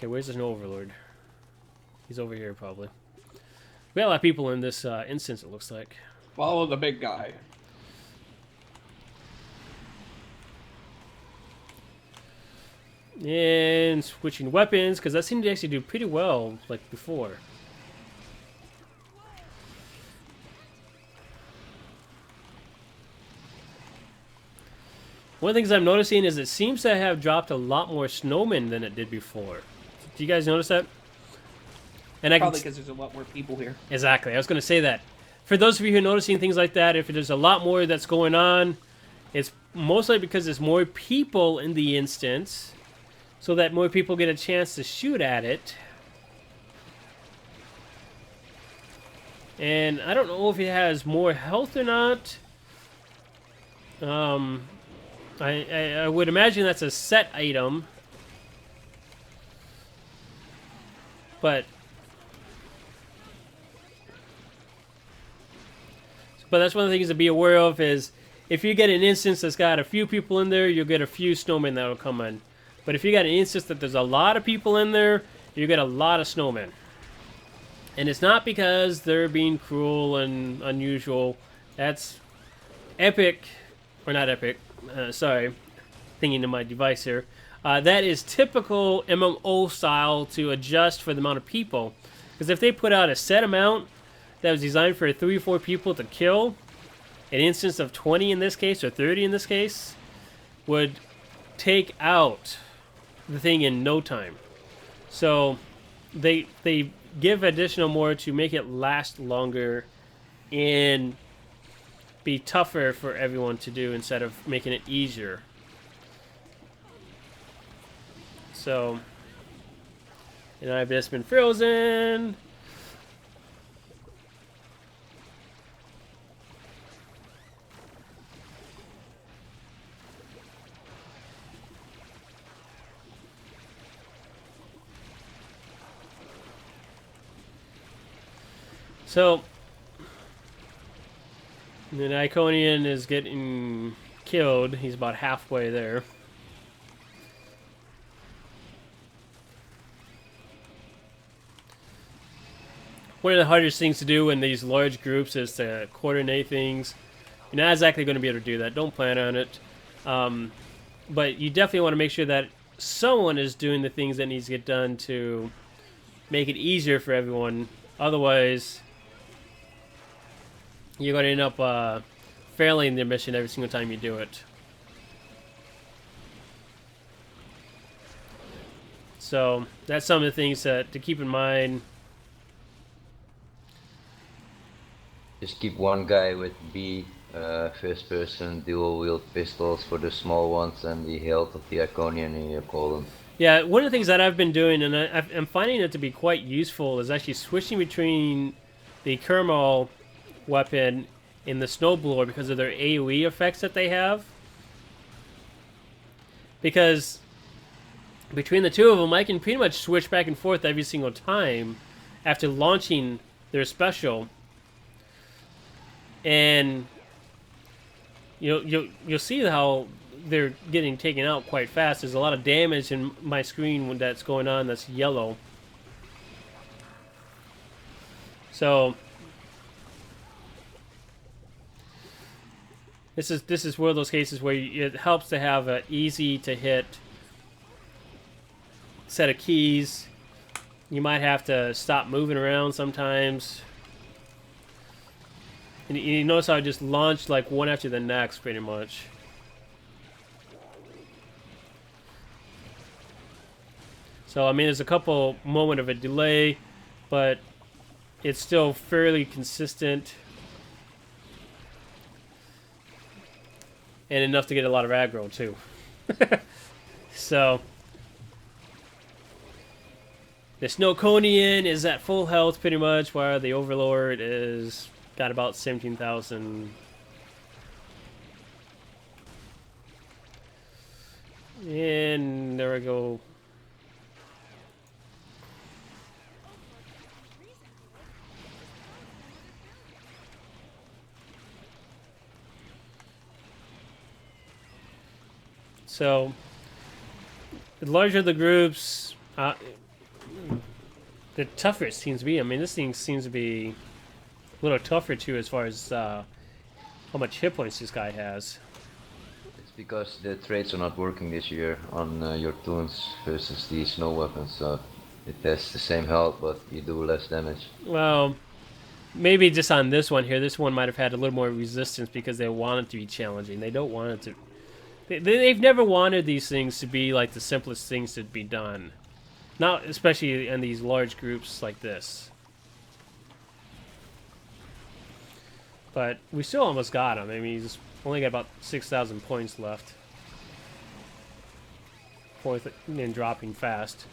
A: where's the snow overlord? He's over here probably. We got a lot of people in this instance. It looks like.
B: Follow the big guy.
A: And switching weapons because that seemed to actually do pretty well like before. One of the things I'm noticing is it seems to have dropped a lot more snowmen than it did before. Do you guys notice that? And
B: Probably because there's a lot more people here.
A: Exactly. I was going to say that. For those of you who are noticing things like that, if there's a lot more that's going on, it's mostly because there's more people in the instance, so that more people get a chance to shoot at it. And I don't know if it has more health or not. I would imagine that's a set item. But that's one of the things to be aware of is if you get an instance that's got a few people in there, you'll get a few snowmen that will come in. But if you got an instance that there's a lot of people in there, you get a lot of snowmen. And it's not because they're being cruel and unusual. That's epic, or not epic, sorry, thinking of my device here. That is typical MMO style to adjust for the amount of people. Because if they put out a set amount that was designed for 3 or 4 people to kill, an instance of 20 in this case, or 30 in this case, would take out the thing in no time. So they give additional more to make it last longer and be tougher for everyone to do instead of making it easier. So, and I've just been frozen. So, the Iconian is getting killed. He's about halfway there. One of the hardest things to do in these large groups is to coordinate things. You're not exactly going to be able to do that. Don't plan on it. But you definitely want to make sure that someone is doing the things that needs to get done to make it easier for everyone. Otherwise, you're going to end up failing the mission every single time you do it. So that's some of the things to keep in mind.
E: Just keep one guy with B, first person, dual wield pistols for the small ones, and the health of the Iconian in your column.
A: Yeah, one of the things that I've been doing, and I'm finding it to be quite useful, is actually switching between the Kermal weapon and the Snowblower because of their AoE effects that they have. Because between the two of them, I can pretty much switch back and forth every single time after launching their special. And you'll see how they're getting taken out quite fast. There's a lot of damage in my screen that's going on that's yellow. So this is one of those cases where it helps to have an easy to hit set of keys. You might have to stop moving around sometimes. And you notice how I just launched like one after the next, pretty much. So, I mean, there's a couple moment of a delay, but it's still fairly consistent. And enough to get a lot of aggro, too. So, the Snowconian is at full health, pretty much, while the Overlord is got about 17,000. And there we go. So, the larger the groups, the tougher it seems to be. I mean, this thing seems to be a little tougher too, as far as how much hit points this guy has.
E: It's because the traits are not working this year on your toons versus the snow weapons, so it has the same health, but you do less damage.
A: Well, maybe just on this one here, this one might have had a little more resistance because they want it to be challenging. They don't want it to. They've never wanted these things to be like the simplest things to be done. Not especially in these large groups like this. But we still almost got him. I mean, he's only got about 6,000 points left. Fourth and dropping fast.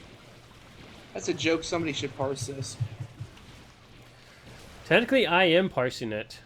B: That's a joke. Somebody should parse this.
A: Technically, I am parsing it.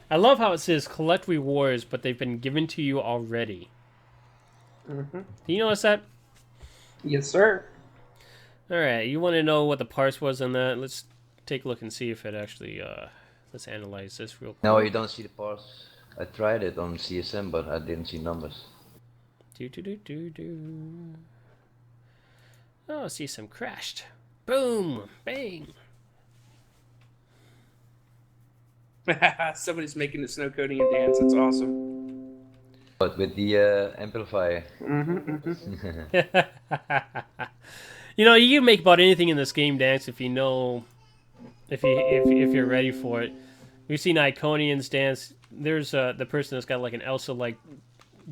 A: I love how it says collect rewards, but they've been given to you already.
B: Mm-hmm.
A: Do you notice that?
B: Yes, sir.
A: Alright, you want to know what the parse was on that? Let's take a look and see if it actually, let's analyze this real quick.
E: No, you don't see the parse. I tried it on CSM, but I didn't see numbers.
A: Oh, see some crashed. Boom! Bang!
B: Somebody's making the snow coating and dance. That's awesome.
E: But with the amplifier.
A: You know, you can make about anything in this game dance if you know, if you're ready for it. We've seen Iconians dance. There's the person that's got like an Elsa-like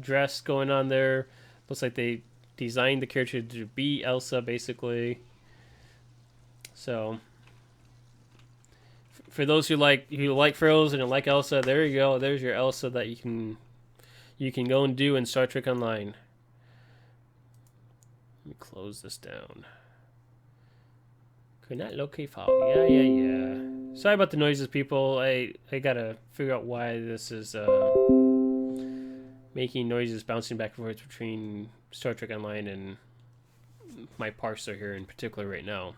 A: dress going on there. Looks like they designed the character to be Elsa, basically. So, for those who like Frozen and like Elsa, there you go. There's your Elsa that you can go and do in Star Trek Online. Let me close this down. Could not locate file. Yeah. Sorry about the noises, people. I gotta figure out why this is making noises bouncing back and forth between Star Trek Online and my parser here in particular right now.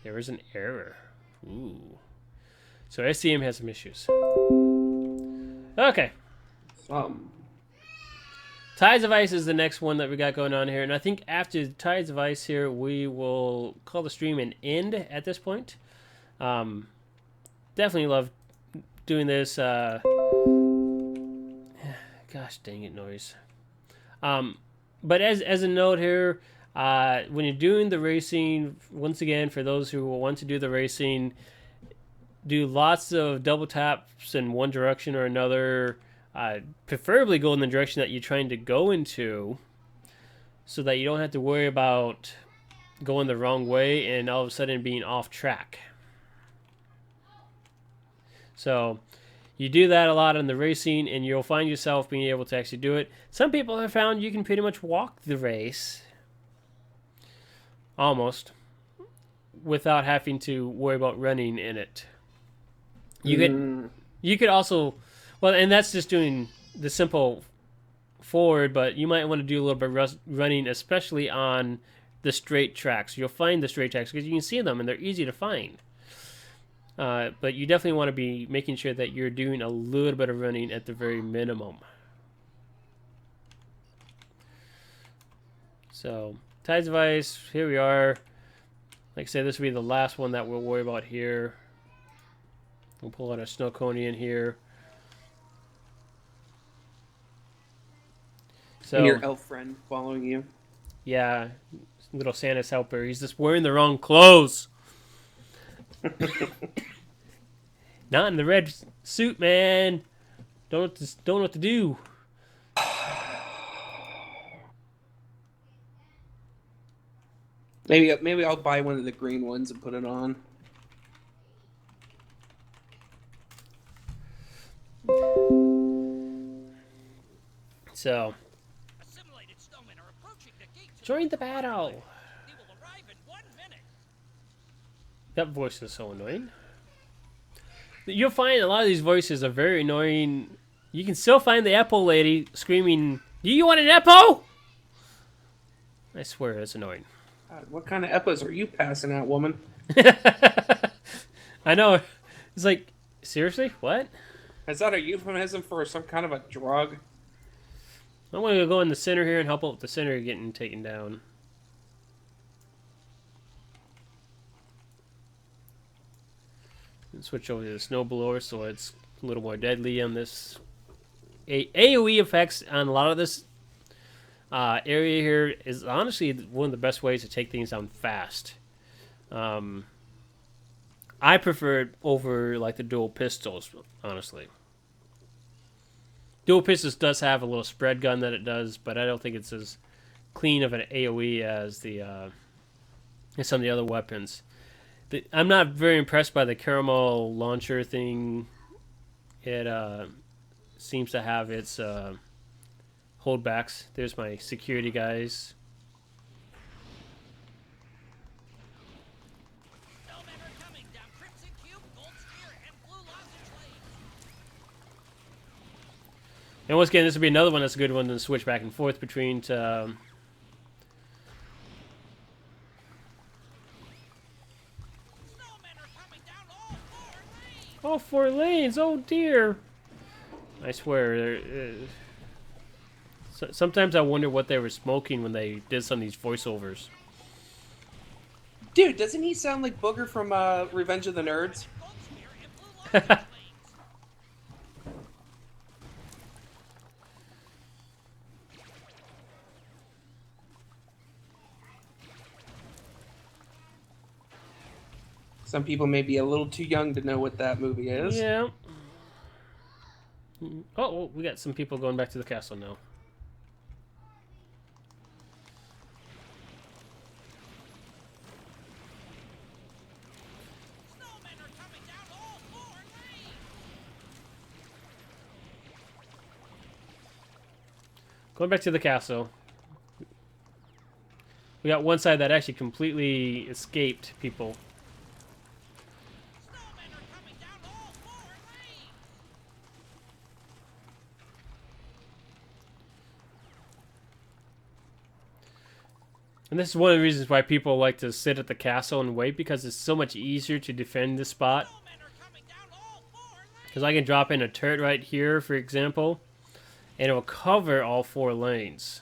A: There is an error. Ooh. So SCM has some issues. Okay. Tides of Ice is the next one that we got going on here. And I think after Tides of Ice here, we will call the stream an end at this point. Definitely love doing this. Gosh dang it, noise. But as a note here, when you're doing the racing, once again, for those who want to do the racing, do lots of double taps in one direction or another. Preferably go in the direction that you're trying to go into, so that you don't have to worry about going the wrong way and all of a sudden being off track. So you do that a lot in the racing, and you'll find yourself being able to actually do it. Some people have found you can pretty much walk the race almost without having to worry about running in it. You could also, well, and that's just doing the simple forward, but you might want to do a little bit of running, especially on the straight tracks. You'll find the straight tracks because you can see them and they're easy to find. But you definitely want to be making sure that you're doing a little bit of running at the very minimum. So, Tides of Ice, here we are. Like I said, this will be the last one that we'll worry about here. We'll pull out a Snow Coney in here. So,
B: And your elf friend following you.
A: Yeah, little Santa's helper. He's just wearing the wrong clothes. Not in the red suit, man. Don't know what to do.
B: Maybe I'll buy one of the green ones and put it on.
A: So,
F: Assimilated snowmen are approaching the gate to
A: join the
F: Winter
A: battle.
F: Wonderland. They will arrive in 1 minute.
A: That voice is so annoying. You'll find a lot of these voices are very annoying. You can still find the Apple lady screaming, "Do you want an Apple?" I swear it's annoying.
B: God, what kind of epos are you passing out, woman?
A: I know. It's like, seriously? What?
B: Is that a euphemism for some kind of a drug?
A: I'm going to go in the center here and help out with the center getting taken down. And switch over to the snowblower so it's a little more deadly on this. AoE effects on a lot of this area here is honestly one of the best ways to take things down fast. I prefer it over like the dual pistols, honestly. Dual pistols does have a little spread gun that it does, but I don't think it's as clean of an AoE as as some of the other weapons. I'm not very impressed by the caramel launcher thing. It seems to have its holdbacks. There's my security guys.
F: Snowmen are coming down Crimson Cube, Gold Spear, and Blue Lozenge Lane.
A: And once again, this will be another one that's a good one to switch back and forth between.
F: Snowmen are coming down all 4 lanes.
A: All 4 lanes. Oh dear! I swear. Sometimes I wonder what they were smoking when they did some of these voiceovers.
B: Dude, doesn't he sound like Booger from Revenge of the Nerds?
F: Gold Spear and Blue Lozenge Lanes.
B: Some people may be a little too young to know what that movie is.
A: Yeah. Oh, well, we got some people going back to the castle now.
F: Snowmen are coming down all 4 lanes.
A: Going back to the castle. We got one side that actually completely escaped people.
F: Snowmen are coming down all 4 lanes.
A: And this is one of the reasons why people like to sit at the castle and wait, because it's so much easier to defend this spot.
F: Snowmen are coming down all 4 lanes.
A: Because I can drop in a turret right here, for example, and it will cover all 4 lanes.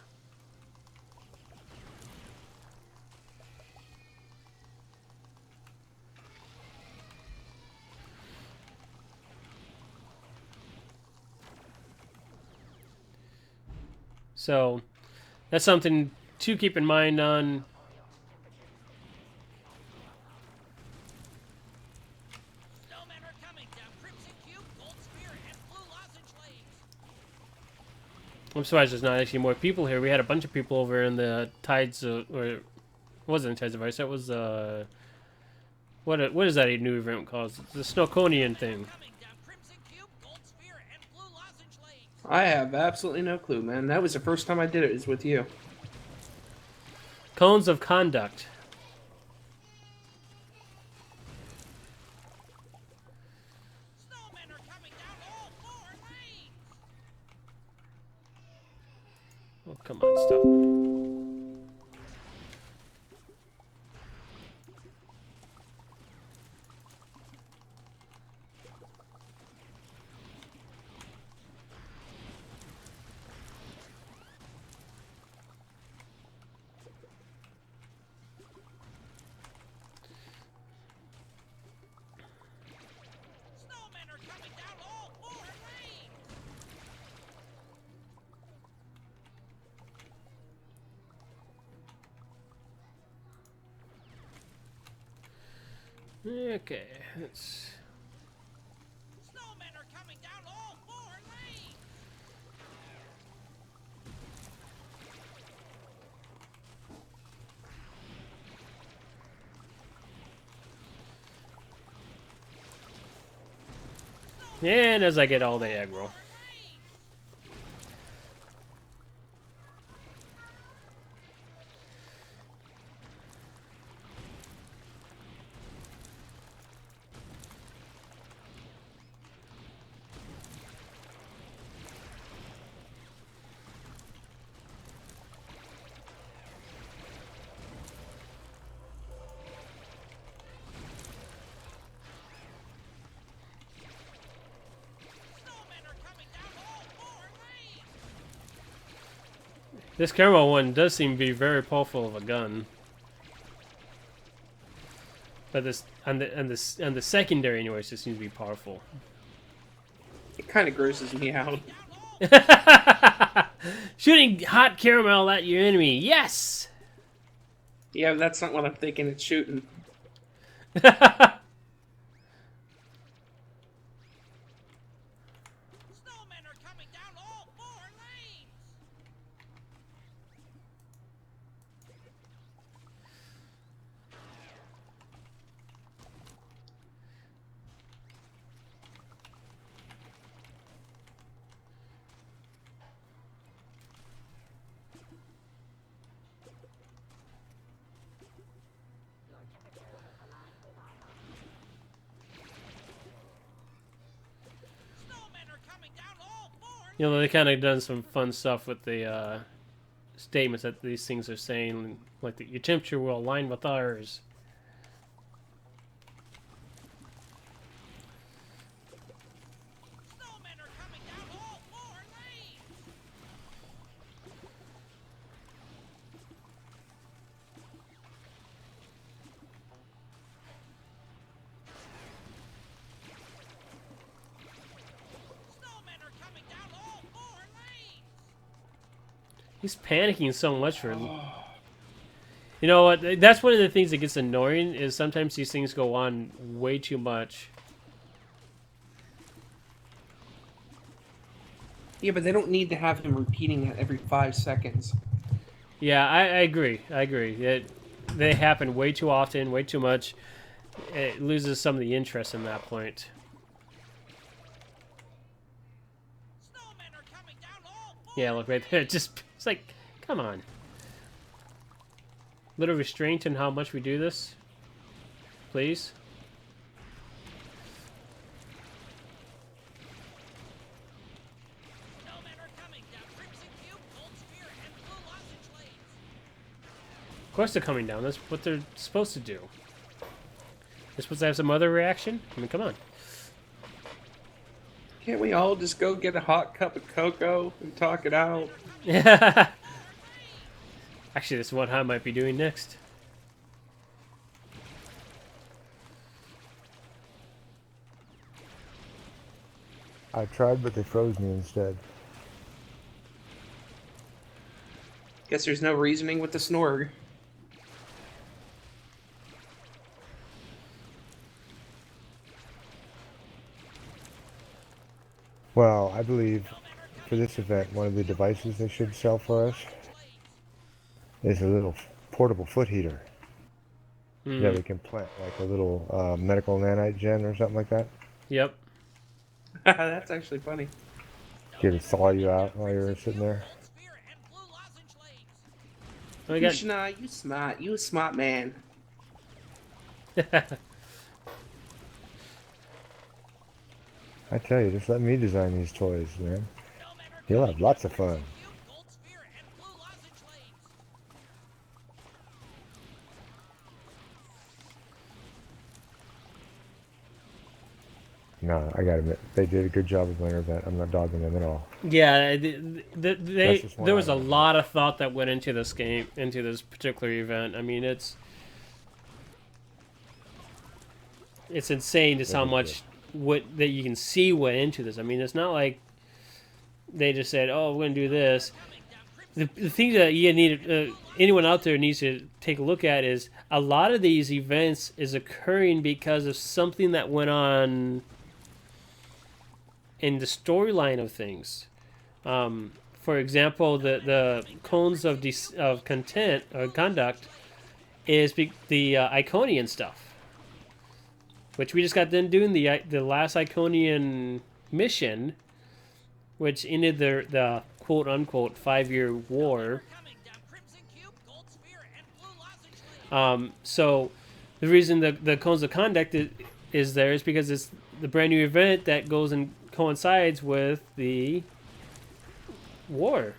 A: So that's something to keep in mind on.
F: Snowmen are coming down Crimson Cube, Gold Spear, and Blue Lozenge Lanes.
A: I'm surprised there's not actually more people here. We had a bunch of people over in the Tides of, or it wasn't Tides of Ice. That was what is that new event called? The Snowconian thing.
F: Coming down Crimson Cube, Gold Spear, and Blue Lozenge Lanes.
B: I have absolutely no clue, man. That was the first time I did it, is with you.
A: Cones of Conduct.
F: Snowmen are coming down all 4 lanes.
A: Oh, come on, stop.
F: Snowmen are coming down all 4 lanes.
A: Okay, let's.
F: Snowmen are coming down all 4 lanes.
A: And as I get all the aggro.
F: Snowmen are coming down all 4 lanes.
A: This camera one does seem to be very powerful of a gun. But this and the secondary anyways just seems to be powerful.
B: It kind of grosses me out.
A: Shooting hot caramel at your enemy. Yes.
B: Yeah, that's not what I'm thinking it's shooting.
F: Snowmen are coming down all 4 lanes. Snowmen are coming down all 4
A: You know, they kind of done some fun stuff with the statements that these things are saying, like your temperature will align with ours.
F: Snowmen are coming down all 4 lanes.
A: He's panicking so much for. You know what? That's one of the things that gets annoying is sometimes these things go on way too much.
B: Yeah, but they don't need to have him repeating it every 5 seconds.
A: Yeah, I agree. I agree. They happen way too often, way too much. It loses some of the interest in that point.
F: Snowmen are coming down all four.
A: Yeah, look right there. It's like, come on. Little restraint in how much we do this, please.
F: Snowmen are coming down Crimson Cube, Gold Spear, and Blue Lozenge Blades.
A: Of course they're coming down. That's what they're supposed to do. They're supposed to have some other reaction. I mean, come on.
B: Can't we all just go get a hot cup of cocoa and talk it out?
A: Actually, this is what I might be doing next.
C: I tried, but they froze me instead.
B: Guess there's no reasoning with the Snorg.
C: Well, I believe for this event, one of the devices they should sell for us is a little portable foot heater that we can plant like a little medical nanite gen or something like that.
A: Yep.
B: That's actually funny.
C: Get it thaw you out while you're sitting there.
F: Gold Spear, and Blue Lozenge Blades.
A: We got.
B: Krishna, you smart. You a smart man.
C: I tell you, just let me design these toys, man. You'll have lots of fun.
F: Cube, Gold Spear, and Blue Lozenge Blades.
C: No, I gotta admit, they did a good job of Winter Event. I'm not dogging them at all.
A: Yeah,
C: That's just one
A: there was a
C: item.
A: lot of thought that went into this game, into this particular event. I mean, it's insane just how much that you can see went into this. I mean, it's not like they just said, "Oh, we're gonna do this." The thing that you need, anyone out there needs to take a look at is a lot of these events is occurring because of something that went on in the storyline of things. For example, the cones of content or conduct is the Iconian stuff, which we just got done doing the last Iconian mission, which ended the quote unquote 5-year war.
F: Coming down Crimson Cube, Gold Spear, and Blue Lozenge Blades.
A: So the reason the cones of conduct is there is because it's the brand new event that goes and coincides with the war,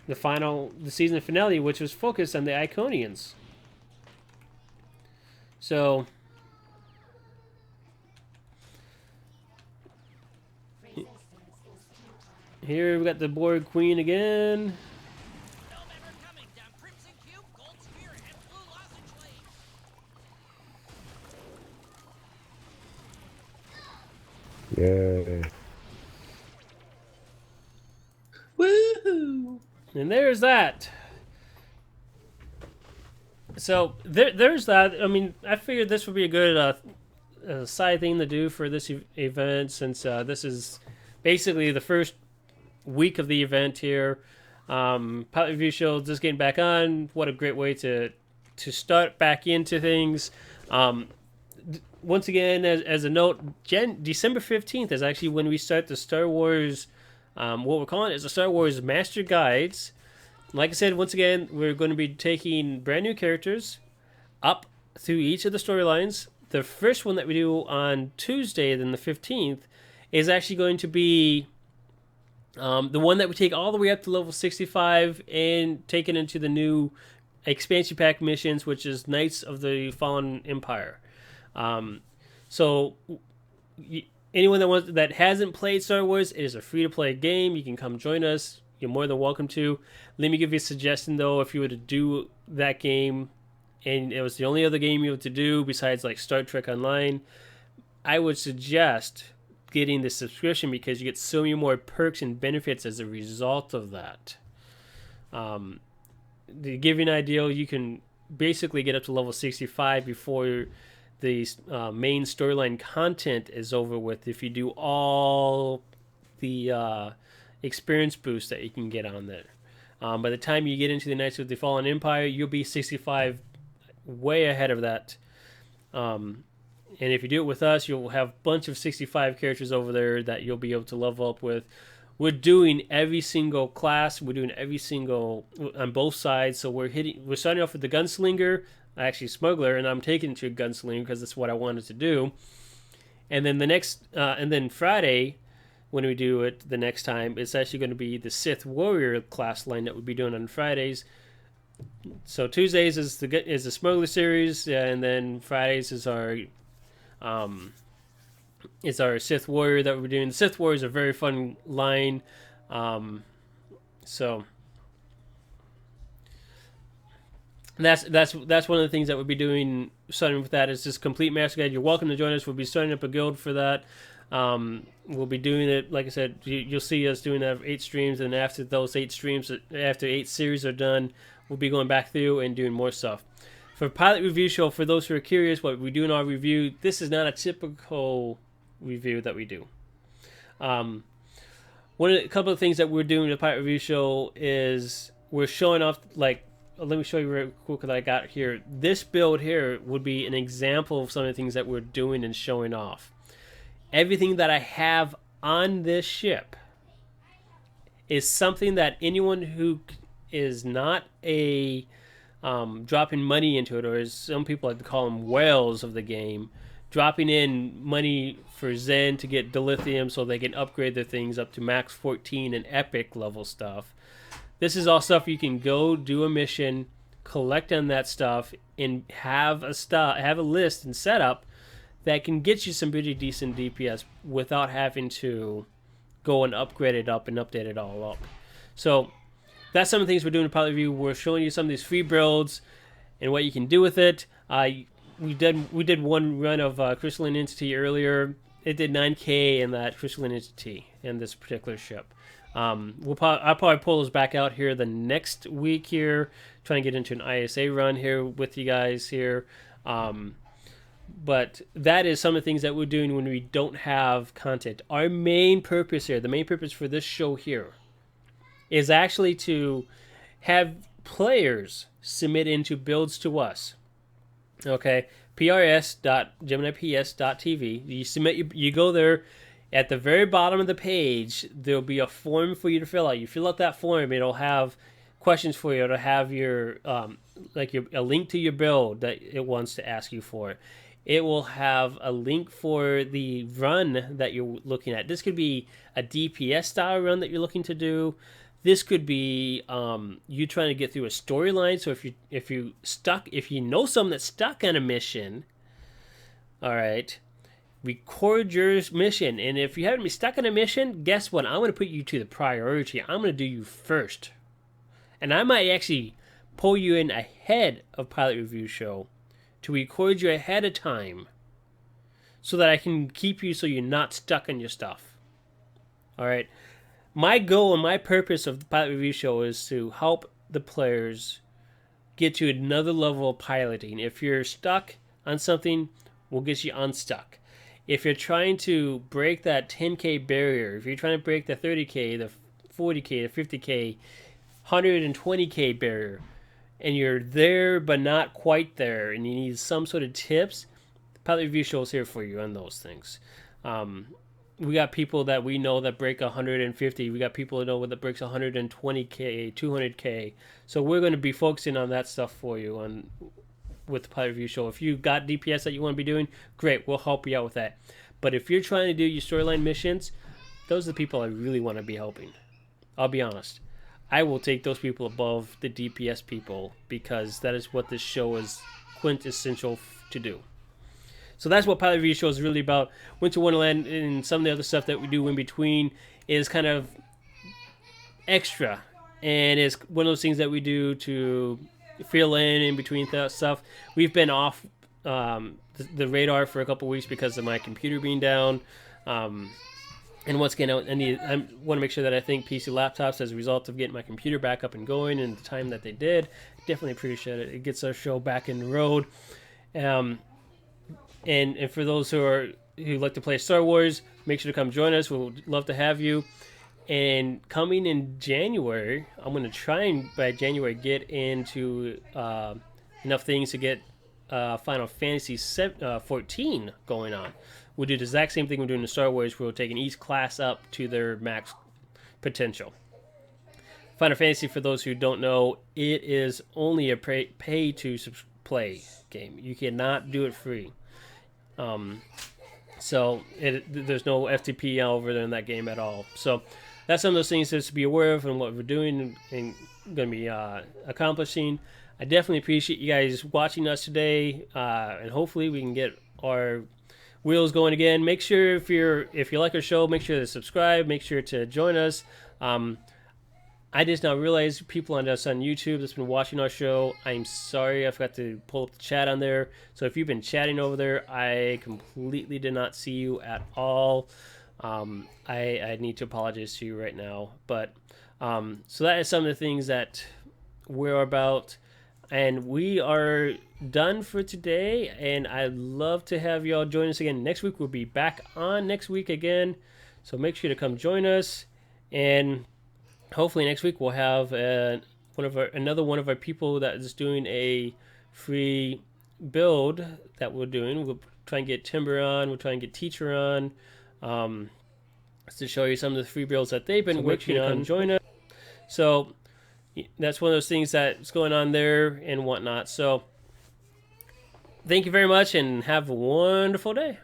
A: the season finale, which was focused on the Iconians. So here we got the Borg Queen again.
F: Snowmen are coming down Crimson Cube, Gold Spear, and Blue Lozenge Blades.
C: Yay.
B: Woohoo!
A: And there's that. So there's that. I mean, I figured this would be a good side thing to do for this event, since this is basically the first week of the event here. Pilot Review Show just getting back on. What a great way to start back into things. Once again, as a note, December 15th is actually when we start the Star Wars. What we're calling it is the Star Wars Master Guides. Like I said, once again, we're going to be taking brand new characters up through each of the storylines. The first one that we do on Tuesday, then the 15th, is actually going to be the one that we take all the way up to level 65 and take it into the new expansion pack missions, which is Knights of the Fallen Empire. So anyone that hasn't played Star Wars, it is a free-to-play game. You can come join us. You're more than welcome to. Let me give you a suggestion, though. If you were to do that game, and it was the only other game you were to do besides like Star Trek Online, I would suggest getting the subscription because you get so many more perks and benefits as a result of that. To give you an idea, you can basically get up to level 65 before the main storyline content is over with if you do all the experience boost that you can get on there. By the time you get into the Knights of the Fallen Empire, you'll be 65, way ahead of that. And if you do it with us, you'll have a bunch of 65 characters over there that you'll be able to level up with. We're doing every single class. We're doing every single on both sides. So we're starting off with the gunslinger, actually smuggler, and I'm taking it to a gunslinger because that's what I wanted to do. And then and then Friday, when we do it the next time, it's actually going to be the Sith Warrior class line that we'll be doing on Fridays. So Tuesdays is the smuggler series, and then Fridays is our Sith Warrior that we're doing. The Sith Warrior is a very fun line. So that's one of the things that we'll be doing, starting with that, is just complete master guide. You're welcome to join us. We'll be starting up a guild for that. We'll be doing it, like I said, you'll see us doing that for 8 streams, and after those 8 streams, after 8 series are done, we'll be going back through and doing more stuff. For Pilot Review Show, for those who are curious what we do in our review, this is not a typical review that we do. A couple of things that we're doing in the Pilot Review Show is we're showing off, like, let me show you real quick what I got here. This build here would be an example of some of the things that we're doing and showing off. Everything that I have on this ship is something that anyone who is not a dropping money into it, or as some people like to call them whales of the game, dropping in money for Zen to get dilithium so they can upgrade their things up to max 14 and epic level stuff. This is all stuff you can go do a mission, collect on that stuff, and have a list and setup that can get you some pretty decent DPS without having to go and upgrade it up and update it all up. So that's some of the things we're doing in Pilot Review. We're showing you some of these free builds and what you can do with it. We did one run of Crystalline Entity earlier. It did 9k in that Crystalline Entity in this particular ship. I'll probably pull those back out here the next week here, trying to get into an ISA run here with you guys here. But that is some of the things that we're doing when we don't have content. Our main purpose here, the main purpose for this show here, is actually to have players submit into builds to us. Okay, prs.geminips.tv. You submit, you go there. At the very bottom of the page, there'll be a form for you to fill out. You fill out that form, it'll have questions for you. It'll have your a link to your build that it wants to ask you for. It will have a link for the run that you're looking at. This could be a DPS style run that you're looking to do. This could be you trying to get through a storyline. So if you know someone that's stuck on a mission, all right, record your mission. And if you haven't been stuck on a mission, guess what? I'm going to put you to the priority. I'm going to do you first, and I might actually pull you in ahead of Pilot Review Show to record you ahead of time so that I can keep you so you're not stuck on your stuff. All right. My goal and my purpose of the Pilot Review Show is to help the players get to another level of piloting. If you're stuck on something, we'll get you unstuck. If you're trying to break that 10k barrier, if you're trying to break the 30k, the 40k, the 50k, 120k barrier, and you're there but not quite there, and you need some sort of tips, the Pilot Review Show is here for you on those things. We got people that we know that break 150. We got people that know that breaks 120k, 200k. So we're going to be focusing on that stuff for you with the Pilot Review Show. If you got DPS that you want to be doing, great, we'll help you out with that. But if you're trying to do your storyline missions, those are the people I really want to be helping. I'll be honest. I will take those people above the DPS people because that is what this show is quintessential to do. So that's what Pilot Review Show is really about. Winter Wonderland and some of the other stuff that we do in between is kind of extra. And it's one of those things that we do to fill in between stuff. We've been off the radar for a couple weeks because of my computer being down. And once again, I want to make sure that I thank PC Laptops as a result of getting my computer back up and going in the time that they did. Definitely appreciate it. It gets our show back in the road. And for those who like to play Star Wars, make sure to come join us. We'll love to have you. And coming in January, I'm going to try and by January get into enough things to get Final Fantasy 14 going on. We'll do the exact same thing we're doing in Star Wars. We're taking each class up to their max potential. Final Fantasy, for those who don't know, it is only a pay-to-play game. You cannot do it free. So there's no FTP over there in that game at all. So that's some of those things to be aware of and what we're doing and going to be accomplishing. I definitely appreciate you guys watching us today, and hopefully we can get our wheels going again. Make sure if you like our show, make sure to subscribe. Make sure to join us. I just now realized people on us on YouTube that's been watching our show. I'm sorry I forgot to pull up the chat on there. So if you've been chatting over there, I completely did not see you at all. I need to apologize to you right now. But so that is some of the things that we're about. And we are done for today, and I'd love to have you all join us again next week. We'll be back on next week again, so make sure to come join us. And hopefully next week we'll have another one of our people that is doing a free build that we're doing. We'll try and get Timber on. We'll try and get Teacher on to show you some of the free builds that they've been working on. Come join us. So that's one of those things that's going on there and whatnot. So thank you very much and have a wonderful day.